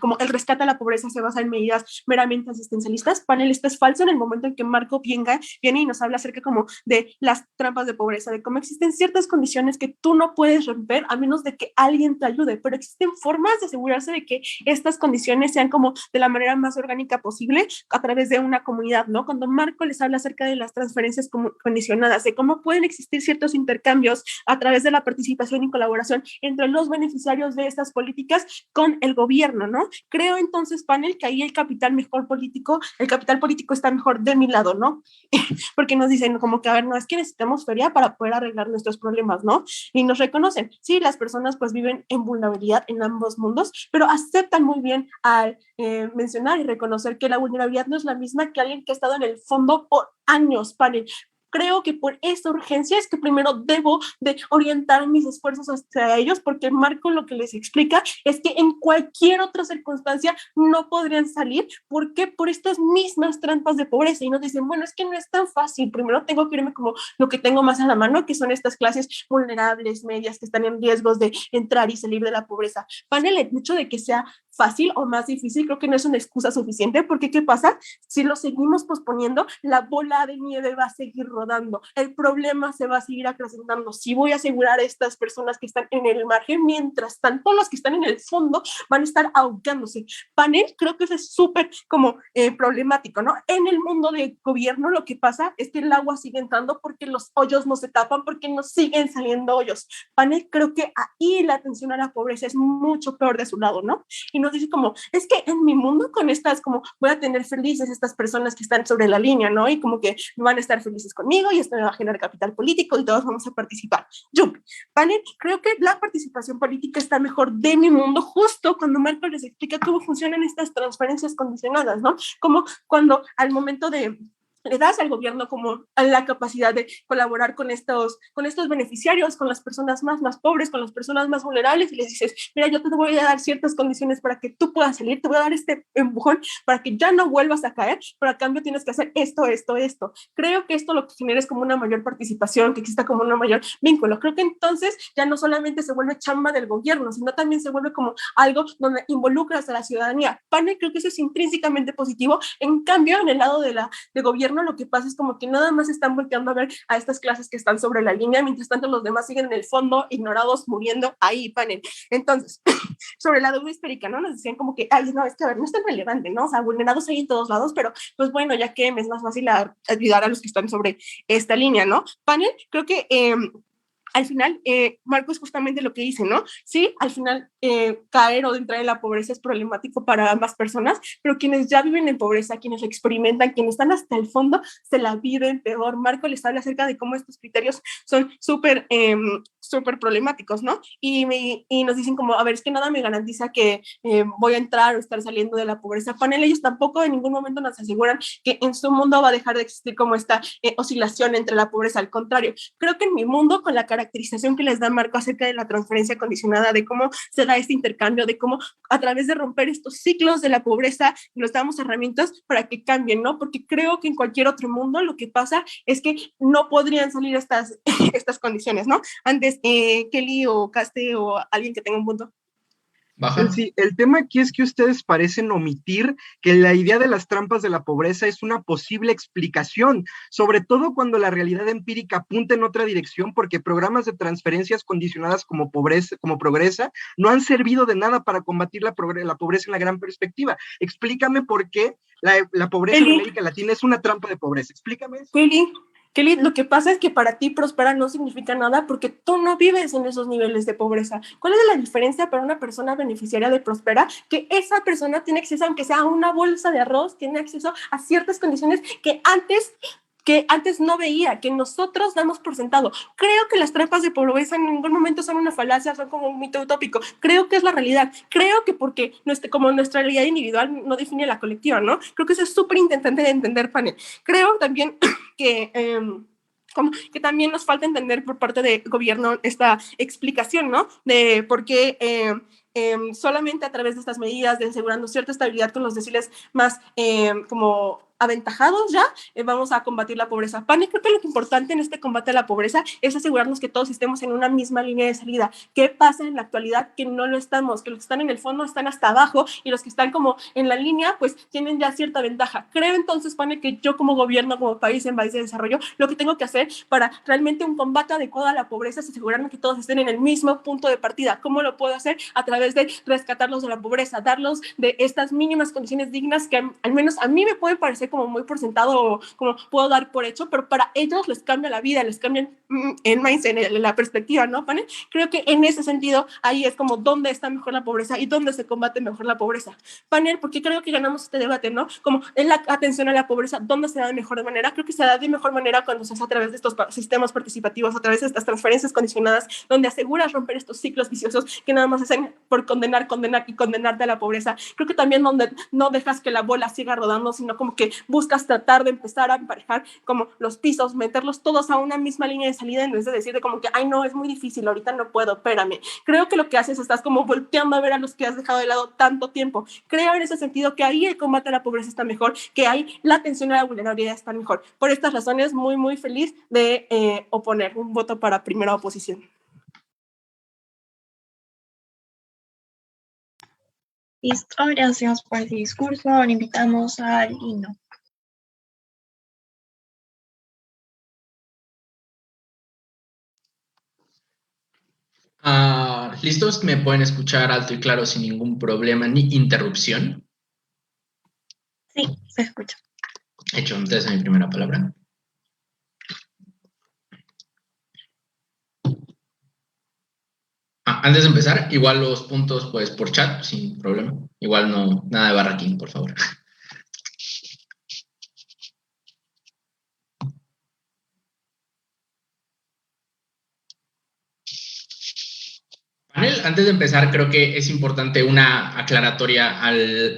como el rescate a la pobreza se basa en medidas meramente asistencialistas. Panel, esto es falso en el momento en que Marco viene y nos habla acerca como de las trampas de pobreza, de cómo existen ciertas condiciones que tú no puedes romper a menos de que alguien te ayude, pero existen formas de asegurarse de que estas condiciones sean como de la manera más orgánica posible a través de una comunidad, ¿no? Cuando Marco les habla acerca de las transferencias condicionadas, de cómo pueden existir ciertos intercambios a través de la participación y colaboración entre los beneficiarios de estas políticas con el gobierno, ¿no? Creo entonces, Panel, que ahí el capital político está mejor de mi lado, ¿no? Porque nos dicen como que, a ver, no, es que necesitamos feria para poder arreglar nuestros problemas, ¿no? Y nos reconocen, sí, las personas pues viven en vulnerabilidad en ambos mundos, pero aceptan muy bien al mencionar y reconocer que la vulnerabilidad no es la misma que alguien que ha estado en el fondo por años, Panel. Creo que por esta urgencia es que primero debo de orientar mis esfuerzos hacia ellos, porque Marco lo que les explica es que en cualquier otra circunstancia no podrían salir. ¿Por qué? Por estas mismas trampas de pobreza. Y nos dicen, bueno, es que no es tan fácil. Primero tengo que irme como lo que tengo más a la mano, que son estas clases vulnerables, medias, que están en riesgos de entrar y salir de la pobreza. Panel, el hecho de que sea fácil o más difícil, creo que no es una excusa suficiente, porque ¿qué pasa? Si lo seguimos posponiendo, la bola de nieve va a seguir rodando, el problema se va a seguir acrecentando. Si voy a asegurar a estas personas que están en el margen, mientras tanto los que están en el fondo van a estar ahogándose. Panel, creo que eso es súper como problemático, ¿no? En el mundo de gobierno lo que pasa es que el agua sigue entrando porque los hoyos no se tapan, porque nos siguen saliendo hoyos. Panel, creo que ahí la atención a la pobreza es mucho peor de su lado, ¿no? Y nos dice como, es que en mi mundo con estas, como voy a tener felices estas personas que están sobre la línea, ¿no? Y como que van a estar felices conmigo y esto me va a generar capital político y todos vamos a participar. Yo, Panel, creo que la participación política está mejor de mi mundo justo cuando Marco les explica cómo funcionan estas transferencias condicionadas, ¿no? Como cuando al momento de le das al gobierno como la capacidad de colaborar con estos beneficiarios, con las personas más pobres, con las personas más vulnerables, y les dices, mira, yo te voy a dar ciertas condiciones para que tú puedas salir, te voy a dar este empujón para que ya no vuelvas a caer, pero a cambio tienes que hacer esto. Creo que esto lo que genera es como una mayor participación, que exista como un mayor vínculo. Creo que entonces ya no solamente se vuelve chamba del gobierno, sino también se vuelve como algo donde involucras a la ciudadanía. Panel, creo que eso es intrínsecamente positivo. En cambio, en el lado de gobierno, lo que pasa es como que nada más están volteando a ver a estas clases que están sobre la línea, mientras tanto los demás siguen en el fondo, ignorados, muriendo ahí, Panel. Entonces, sobre la deuda histórica, ¿no? Nos decían como que, ay, no, es que a ver, no es tan relevante, ¿no? O sea, vulnerados hay en todos lados, pero pues bueno, ya que me es más fácil ayudar a los que están sobre esta línea, ¿no? Panel, creo que al final, Marco es justamente lo que dice, ¿no? Sí, al final caer o entrar en la pobreza es problemático para ambas personas, pero quienes ya viven en pobreza, quienes lo experimentan, quienes están hasta el fondo, se la viven peor. Marco les habla acerca de cómo estos criterios son súper problemáticos, ¿no? Y nos dicen como, a ver, es que nada me garantiza que voy a entrar o estar saliendo de la pobreza. Panel, ellos tampoco en ningún momento nos aseguran que en su mundo va a dejar de existir como esta oscilación entre la pobreza. Al contrario, creo que en mi mundo, con la caracterización que les da Marco acerca de la transferencia condicionada, de cómo se da este intercambio, de cómo a través de romper estos ciclos de la pobreza nos damos herramientas para que cambien, ¿no? Porque creo que en cualquier otro mundo lo que pasa es que no podrían salir estas condiciones, ¿no? Antes, Kelly o Caste o alguien que tenga un punto. Baja. Sí, el tema aquí es que ustedes parecen omitir que la idea de las trampas de la pobreza es una posible explicación, sobre todo cuando la realidad empírica apunta en otra dirección, porque programas de transferencias condicionadas como Progresa no han servido de nada para combatir la pobreza en la gran perspectiva. Explícame por qué la pobreza en América Latina es una trampa de pobreza. Explícame eso. Kelly, lo que pasa es que para ti prosperar no significa nada porque tú no vives en esos niveles de pobreza. ¿Cuál es la diferencia para una persona beneficiaria de Prospera? Que esa persona tiene acceso, aunque sea a una bolsa de arroz, tiene acceso a ciertas condiciones que antes no veía, que nosotros damos por sentado. Creo que las trampas de pobreza en ningún momento son una falacia, son como un mito utópico. Creo que es la realidad. Creo que porque como nuestra realidad individual no define la colectiva, ¿no? Creo que eso es súper importante de entender, Panel. Creo también que también nos falta entender por parte del gobierno esta explicación, ¿no? De por qué solamente a través de estas medidas de asegurando cierta estabilidad con los deciles más como aventajados ya, vamos a combatir la pobreza. Pani, creo que lo importante en este combate a la pobreza es asegurarnos que todos estemos en una misma línea de salida. ¿Qué pasa en la actualidad? Que no lo estamos, que los que están en el fondo están hasta abajo y los que están como en la línea, pues tienen ya cierta ventaja. Creo entonces, Pani, que yo como gobierno, como país en país de desarrollo, lo que tengo que hacer para realmente un combate adecuado a la pobreza es asegurarme que todos estén en el mismo punto de partida. ¿Cómo lo puedo hacer? A través de rescatarlos de la pobreza, darlos de estas mínimas condiciones dignas que al menos a mí me pueden parecer como muy por sentado o como puedo dar por hecho, pero para ellos les cambia la vida, les cambia el mindset, la perspectiva, ¿no, Pane? Creo que en ese sentido ahí es como dónde está mejor la pobreza y dónde se combate mejor la pobreza. Panel, porque creo que ganamos este debate, ¿no? Como en la atención a la pobreza, ¿dónde se da de mejor manera? Creo que se da de mejor manera cuando se hace a través de estos sistemas participativos, a través de estas transferencias condicionadas, donde aseguras romper estos ciclos viciosos que nada más hacen por condenar y condenarte a la pobreza. Creo que también donde no dejas que la bola siga rodando, sino como que buscas tratar de empezar a emparejar como los pisos, meterlos todos a una misma línea de salida en vez de decir de como que, ay, no, es muy difícil, ahorita no puedo, espérame. Creo que lo que haces, estás como volteando a ver a los que has dejado de lado tanto tiempo. Creo en ese sentido que ahí el combate a la pobreza está mejor, que ahí la atención a la vulnerabilidad está mejor. Por estas razones, muy, muy feliz de oponer un voto para primera oposición. Listo, gracias por el discurso. Ahora invitamos a Lino. ¿Listos? ¿Me pueden escuchar alto y claro sin ningún problema ni interrupción? Sí, se escucha. Hecho, entonces a mi primera palabra. Antes de empezar, igual los puntos pues por chat, sin problema. Igual no, nada de barraquín, por favor. Panel, antes de empezar, creo que es importante una aclaratoria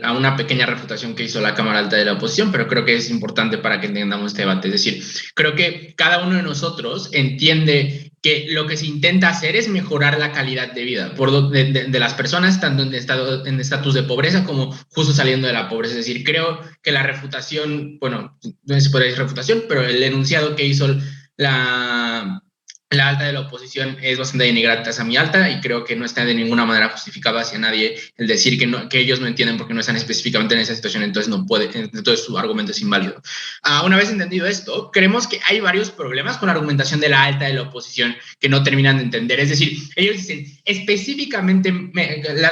a una pequeña refutación que hizo la Cámara Alta de la Oposición, pero creo que es importante para que entendamos este debate. Es decir, creo que cada uno de nosotros entiende que lo que se intenta hacer es mejorar la calidad de vida de las personas, tanto en estatus de pobreza como justo saliendo de la pobreza. Es decir, creo que la refutación, bueno, no sé si podría decir refutación, pero el enunciado que hizo la alta de la oposición es bastante denigrante hacia mi alta y creo que no está de ninguna manera justificado hacia nadie el decir que ellos no entienden porque no están específicamente en esa situación, entonces no puede, entonces su argumento es inválido. Una vez entendido esto, creemos que hay varios problemas con la argumentación de la alta de la oposición que no terminan de entender. Es decir, ellos dicen específicamente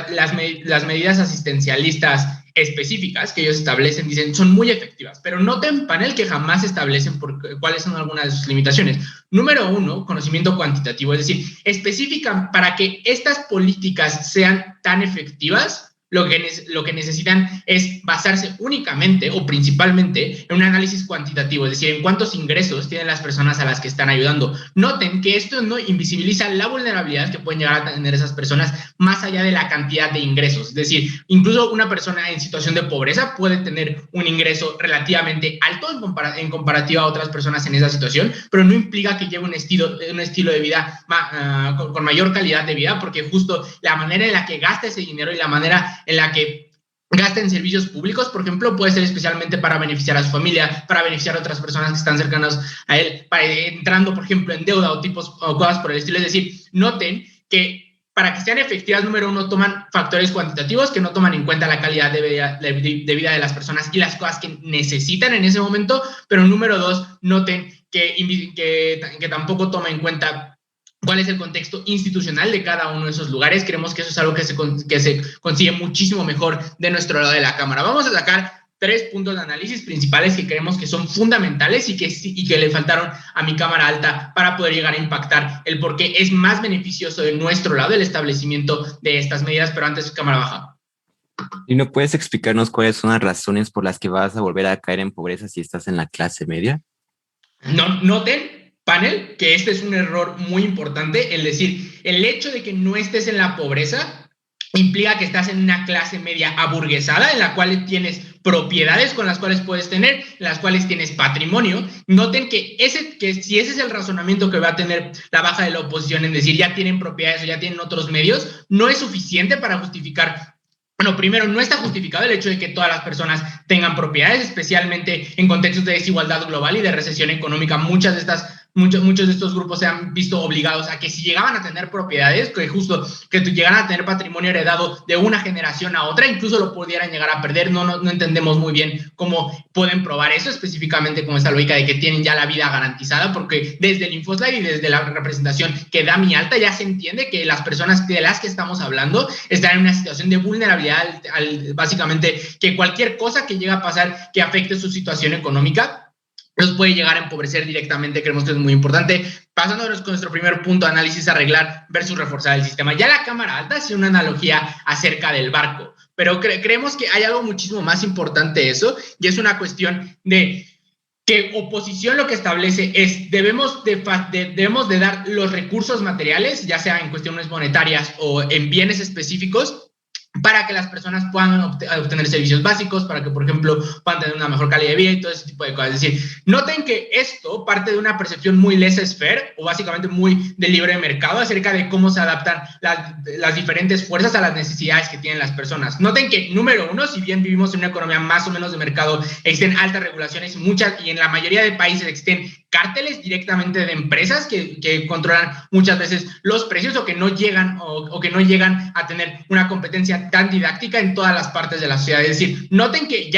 las medidas asistencialistas específicas que ellos establecen, dicen, son muy efectivas, pero noten, Panel, que jamás establecen cuáles son algunas de sus limitaciones. Número 1, conocimiento cuantitativo, es decir, especifican para que estas políticas sean tan efectivas, lo que necesitan es basarse únicamente o principalmente en un análisis cuantitativo, es decir, en cuántos ingresos tienen las personas a las que están ayudando. Noten que esto no invisibiliza la vulnerabilidad que pueden llegar a tener esas personas más allá de la cantidad de ingresos. Es decir, incluso una persona en situación de pobreza puede tener un ingreso relativamente alto en comparativa a otras personas en esa situación, pero no implica que lleve un estilo de vida con mayor calidad de vida, porque justo la manera en la que gasta ese dinero y la manera en la que gasta en servicios públicos, por ejemplo, puede ser especialmente para beneficiar a su familia, para beneficiar a otras personas que están cercanas a él, entrando, por ejemplo, en deuda o cosas por el estilo. Es decir, noten que para que sean efectivas, número uno, toman factores cuantitativos que no toman en cuenta la calidad de vida de las personas y las cosas que necesitan en ese momento, pero número dos, noten que tampoco toma en cuenta cuál es el contexto institucional de cada uno de esos lugares. Creemos que eso es algo que se consigue muchísimo mejor de nuestro lado de la Cámara. Vamos a sacar 3 puntos de análisis principales que creemos que son fundamentales y que le faltaron a mi Cámara Alta para poder llegar a impactar el por qué es más beneficioso de nuestro lado el establecimiento de estas medidas, pero antes Cámara Baja. ¿Y no puedes explicarnos cuáles son las razones por las que vas a volver a caer en pobreza si estás en la clase media? Noten, panel, que este es un error muy importante, es decir, el hecho de que no estés en la pobreza implica que estás en una clase media aburguesada en la cual tienes propiedades con las cuales puedes tener, en las cuales tienes patrimonio. Noten que si ese es el razonamiento que va a tener la baja de la oposición, en decir ya tienen propiedades o ya tienen otros medios, no es suficiente para justificar. Bueno, primero, no está justificado el hecho de que todas las personas tengan propiedades, especialmente en contextos de desigualdad global y de recesión económica. Muchos de estos grupos se han visto obligados a que si llegaban a tener propiedades, que llegaran a tener patrimonio heredado de una generación a otra, incluso lo pudieran llegar a perder. No entendemos muy bien cómo pueden probar eso, específicamente con esta lógica de que tienen ya la vida garantizada, porque desde el InfoSlide y desde la representación que da mi alta ya se entiende que las personas de las que estamos hablando están en una situación de vulnerabilidad, básicamente que cualquier cosa que llegue a pasar que afecte su situación económica nos puede llegar a empobrecer directamente. Creemos que es muy importante. Pasándonos con nuestro primer punto de análisis, arreglar versus reforzar el sistema. Ya la Cámara Alta hace una analogía acerca del barco, pero creemos que hay algo muchísimo más importante de eso, y es una cuestión de que oposición lo que establece es debemos de dar los recursos materiales, ya sea en cuestiones monetarias o en bienes específicos, para que las personas puedan obtener servicios básicos, para que, por ejemplo, puedan tener una mejor calidad de vida y todo ese tipo de cosas. Es decir, noten que esto parte de una percepción muy laissez-faire, o básicamente muy de libre mercado, acerca de cómo se adaptan las diferentes fuerzas a las necesidades que tienen las personas. Noten que, número uno, si bien vivimos en una economía más o menos de mercado, existen altas regulaciones, y en la mayoría de países existen cárteles directamente de empresas que controlan muchas veces los precios o que no llegan a tener una competencia tan didáctica en todas las partes de la sociedad. Es decir, noten que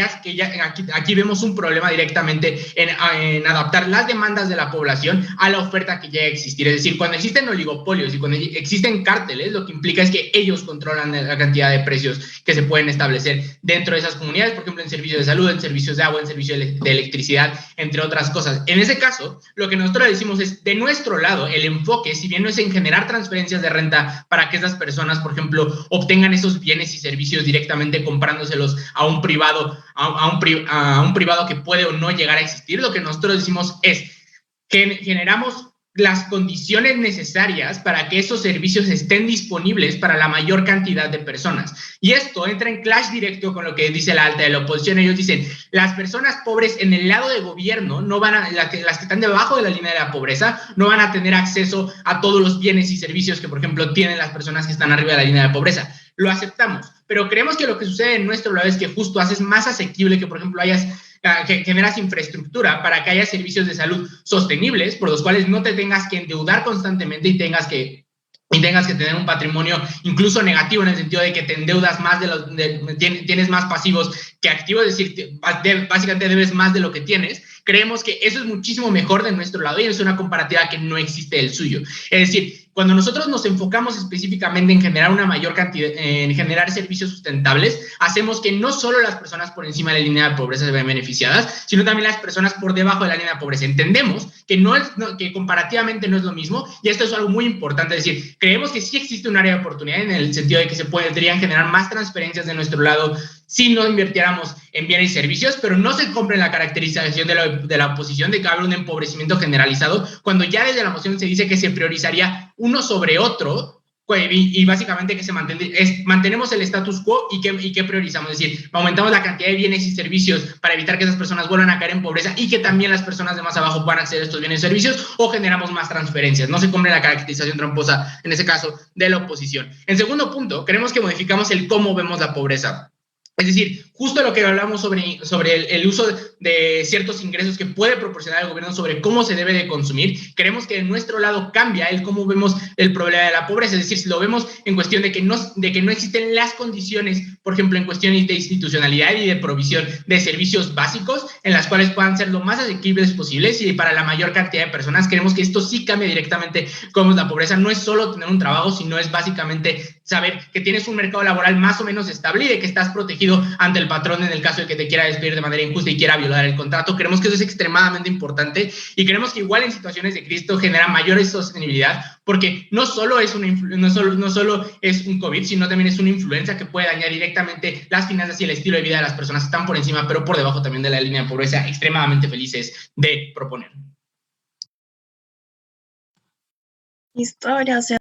aquí vemos un problema directamente en adaptar las demandas de la población a la oferta que llega a existir. Es decir, cuando existen oligopolios y cuando existen cárteles, lo que implica es que ellos controlan la cantidad de precios que se pueden establecer dentro de esas comunidades, por ejemplo, en servicios de salud, en servicios de agua, en servicios de electricidad, entre otras cosas. En ese caso, lo que nosotros decimos es, de nuestro lado, el enfoque, si bien no es en generar transferencias de renta para que esas personas, por ejemplo, obtengan esos bienes y servicios directamente comprándoselos a un privado, a un privado que puede o no llegar a existir, lo que nosotros decimos es que generamos las condiciones necesarias para que esos servicios estén disponibles para la mayor cantidad de personas. Y esto entra en clash directo con lo que dice la alta de la oposición. Ellos dicen, las personas pobres en el lado de gobierno, las que están debajo de la línea de la pobreza, no van a tener acceso a todos los bienes y servicios que, por ejemplo, tienen las personas que están arriba de la línea de pobreza. Lo aceptamos, pero creemos que lo que sucede en nuestro lado es que justo haces más asequible que, por ejemplo, generas infraestructura para que haya servicios de salud sostenibles, por los cuales no te tengas que endeudar constantemente y tengas que tener un patrimonio incluso negativo, en el sentido de que te endeudas más tienes más pasivos que activos, es decir, básicamente debes más de lo que tienes. Creemos que eso es muchísimo mejor de nuestro lado y es una comparativa que no existe del suyo. Es decir, cuando nosotros nos enfocamos específicamente en generar una mayor cantidad, en generar servicios sustentables, hacemos que no solo las personas por encima de la línea de pobreza se vean beneficiadas, sino también las personas por debajo de la línea de pobreza. Entendemos que que comparativamente no es lo mismo, y esto es algo muy importante. Es decir, creemos que sí existe un área de oportunidad en el sentido de que se podrían generar más transferencias de nuestro lado si no invirtiéramos en bienes y servicios, pero no se compre la caracterización de la oposición de que habrá un empobrecimiento generalizado, cuando ya desde la moción se dice que se priorizaría uno sobre otro, y básicamente que mantenemos el status quo y que priorizamos. Es decir, aumentamos la cantidad de bienes y servicios para evitar que esas personas vuelvan a caer en pobreza y que también las personas de más abajo puedan acceder a estos bienes y servicios, o generamos más transferencias. No se cumple la caracterización tramposa, en ese caso, de la oposición. En segundo punto, creemos que modificamos el cómo vemos la pobreza. Es decir, justo lo que hablamos sobre el uso de ciertos ingresos que puede proporcionar el gobierno sobre cómo se debe de consumir, queremos que de nuestro lado cambia el cómo vemos el problema de la pobreza. Es decir, si lo vemos en cuestión de que no existen las condiciones, por ejemplo, en cuestión de institucionalidad y de provisión de servicios básicos en las cuales puedan ser lo más asequibles posibles y para la mayor cantidad de personas, queremos que esto sí cambie directamente cómo es la pobreza. No es solo tener un trabajo, sino es básicamente saber que tienes un mercado laboral más o menos estable y de que estás protegido ante el patrón en el caso de que te quiera despedir de manera injusta y quiera violar el contrato. Creemos que eso es extremadamente importante y creemos que igual en situaciones de crisis genera mayor sostenibilidad, porque no solo es un COVID, sino también es una influencia que puede dañar directamente las finanzas y el estilo de vida de las personas que están por encima, pero por debajo también de la línea de pobreza, extremadamente felices de proponer. Listo, gracias.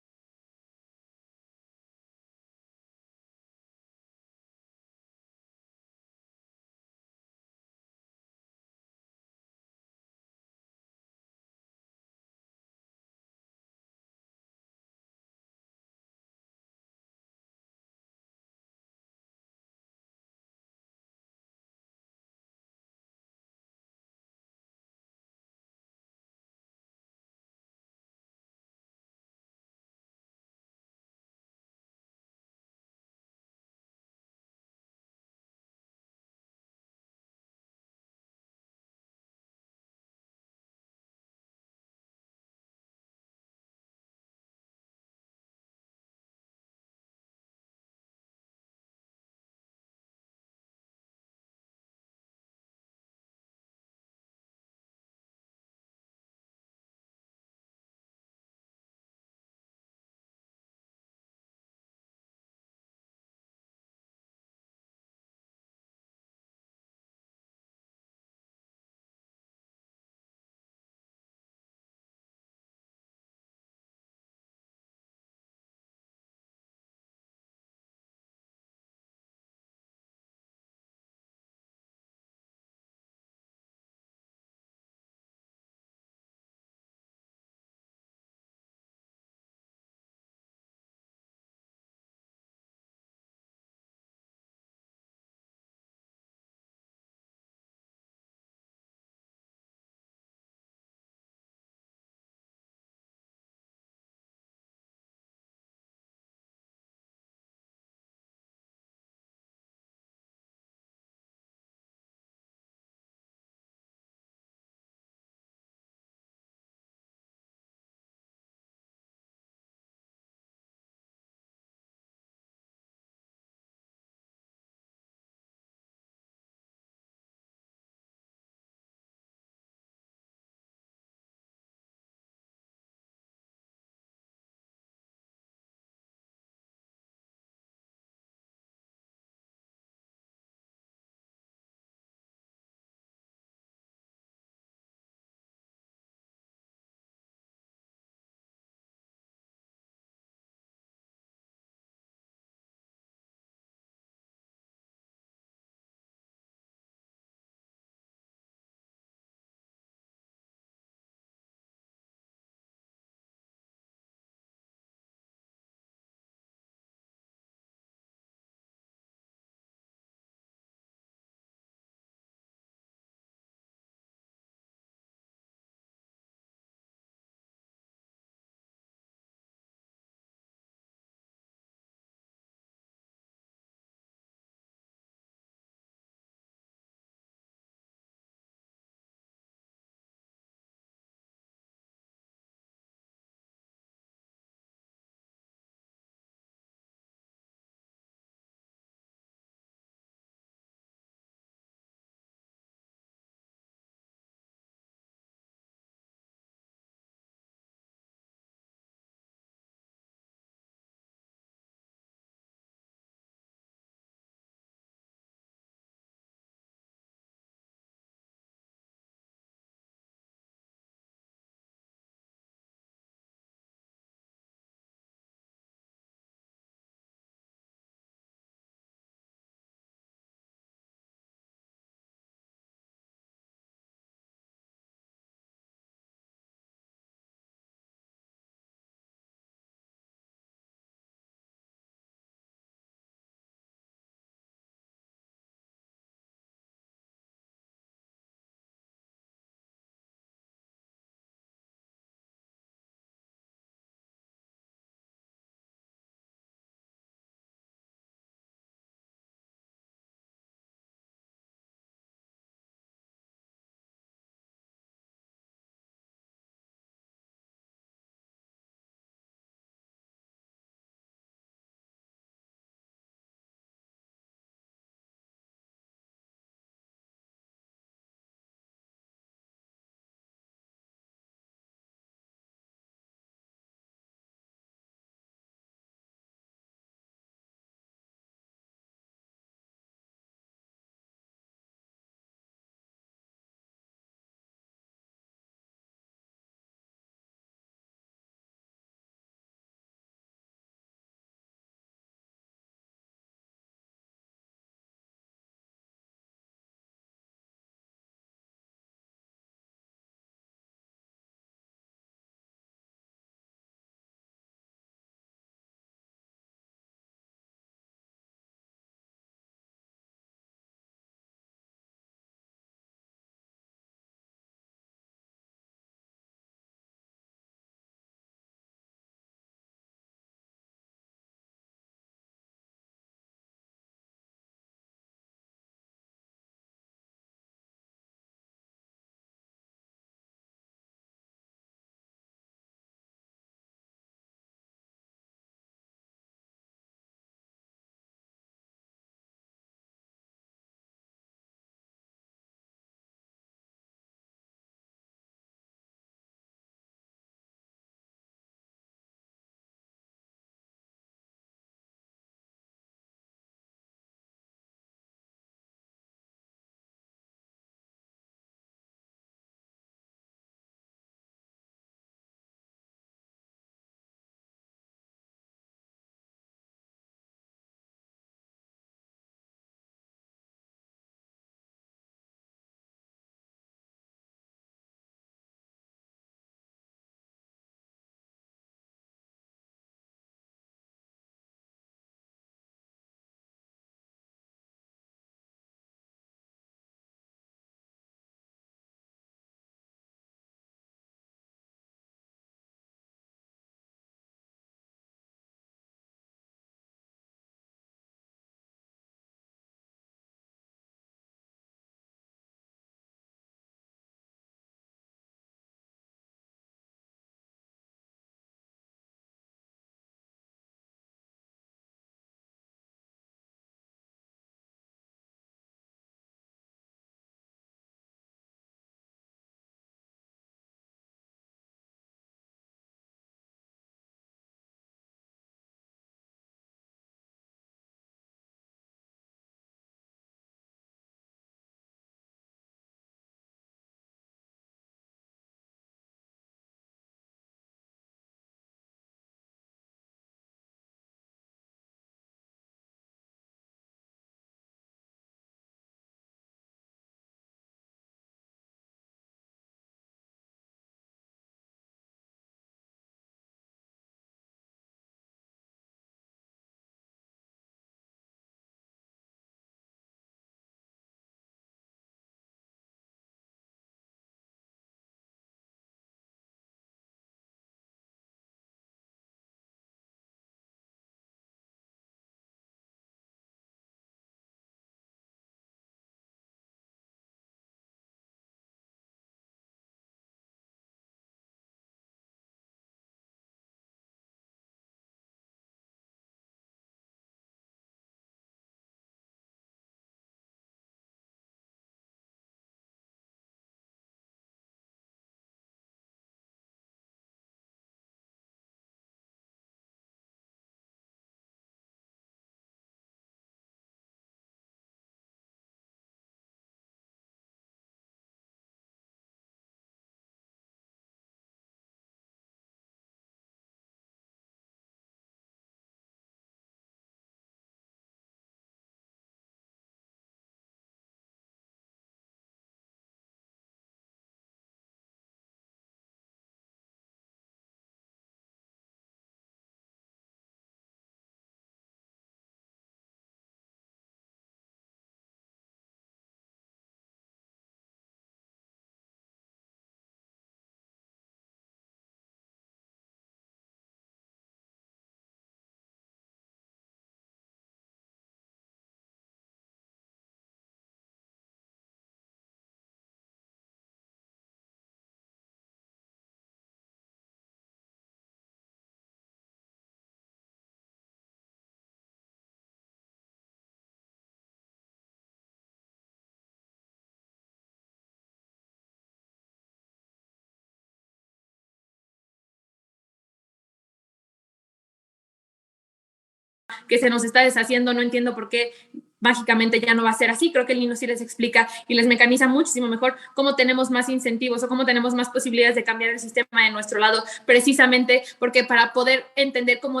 que se nos está deshaciendo, no entiendo por qué mágicamente ya no va a ser así. Creo que el Lino sí les explica y les mecaniza muchísimo mejor cómo tenemos más incentivos o cómo tenemos más posibilidades de cambiar el sistema de nuestro lado, precisamente porque para poder entender cómo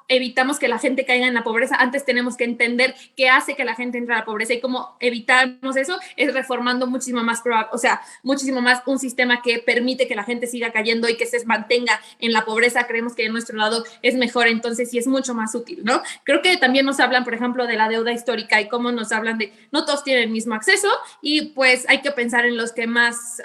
evitamos que la gente caiga en la pobreza, antes tenemos que entender qué hace que la gente entre a la pobreza, y cómo evitamos eso es reformando muchísimo más, muchísimo más un sistema que permite que la gente siga cayendo y que se mantenga en la pobreza. Creemos que de nuestro lado es mejor, entonces sí es mucho más útil, ¿no? Creo que también nos hablan, por ejemplo, de la deuda histórica y cómo nos hablan de no todos tienen el mismo acceso, y pues hay que pensar en los que más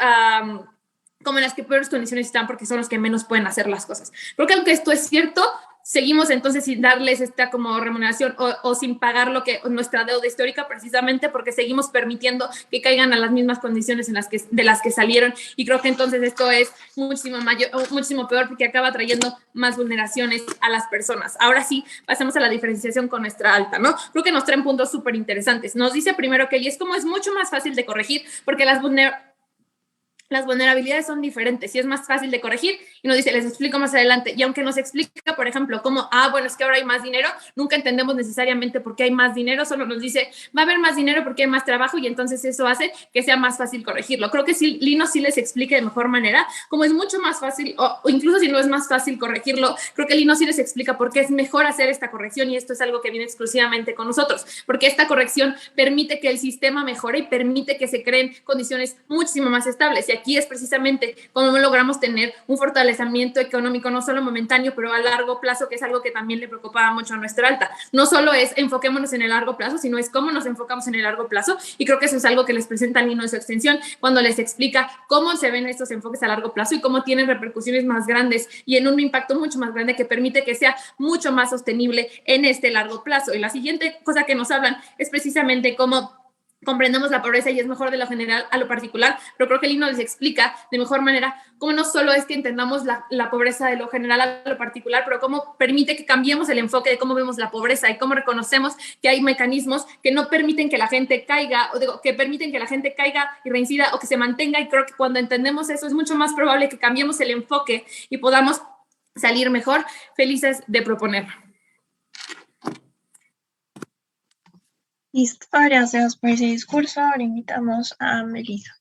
como en las que peores condiciones están, porque son los que menos pueden hacer las cosas. Creo que aunque esto es cierto, seguimos entonces sin darles esta como remuneración o sin pagar lo que nuestra deuda histórica, precisamente porque seguimos permitiendo que caigan a las mismas condiciones de las que salieron, y creo que entonces esto es muchísimo peor, porque acaba trayendo más vulneraciones a las personas. Ahora sí, pasemos a la diferenciación con nuestra alta, ¿no? Creo que nos traen puntos súper interesantes. Nos dice primero que es mucho más fácil de corregir porque las vulnerabilidades son diferentes y es más fácil de corregir, y nos dice, les explico más adelante. Y aunque nos explica, por ejemplo, cómo, bueno, es que ahora hay más dinero, nunca entendemos necesariamente por qué hay más dinero, solo nos dice, va a haber más dinero porque hay más trabajo, y entonces eso hace que sea más fácil corregirlo. Creo que sí, Lino sí les explica de mejor manera cómo es mucho más fácil, o incluso si no es más fácil corregirlo, creo que Lino sí les explica por qué es mejor hacer esta corrección, y esto es algo que viene exclusivamente con nosotros, porque esta corrección permite que el sistema mejore y permite que se creen condiciones muchísimo más estables. Y aquí es precisamente cómo logramos tener un fortalecimiento económico, no solo momentáneo, pero a largo plazo, que es algo que también le preocupaba mucho a nuestra alta. No solo es enfoquémonos en el largo plazo, sino es cómo nos enfocamos en el largo plazo, y creo que eso es algo que les presenta Lino en su extensión, cuando les explica cómo se ven estos enfoques a largo plazo y cómo tienen repercusiones más grandes y en un impacto mucho más grande que permite que sea mucho más sostenible en este largo plazo. Y la siguiente cosa que nos hablan es precisamente cómo comprendemos la pobreza y es mejor de lo general a lo particular, pero creo que Lino les explica de mejor manera cómo no solo es que entendamos la pobreza de lo general a lo particular, pero cómo permite que cambiemos el enfoque de cómo vemos la pobreza y cómo reconocemos que hay mecanismos que no permiten que la gente caiga, que permiten que la gente caiga y reincida o que se mantenga, y creo que cuando entendemos eso es mucho más probable que cambiemos el enfoque y podamos salir mejor, felices de proponer. Listo, gracias por ese discurso. Ahora invitamos a Melissa.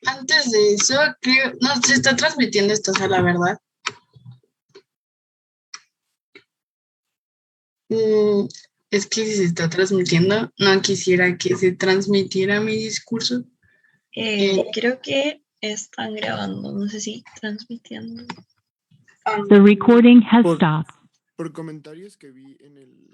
Antes de eso, creo, no, se está transmitiendo esta sala, ¿verdad? Es que si se está transmitiendo, no quisiera que se transmitiera mi discurso. Creo que están grabando, no sé si transmitiendo. The recording has stopped. Por comentarios que vi en el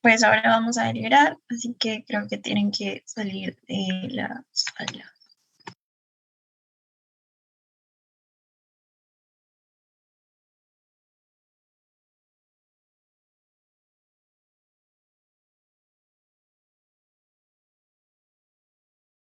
Pues ahora vamos a deliberar, así que creo que tienen que salir de la sala.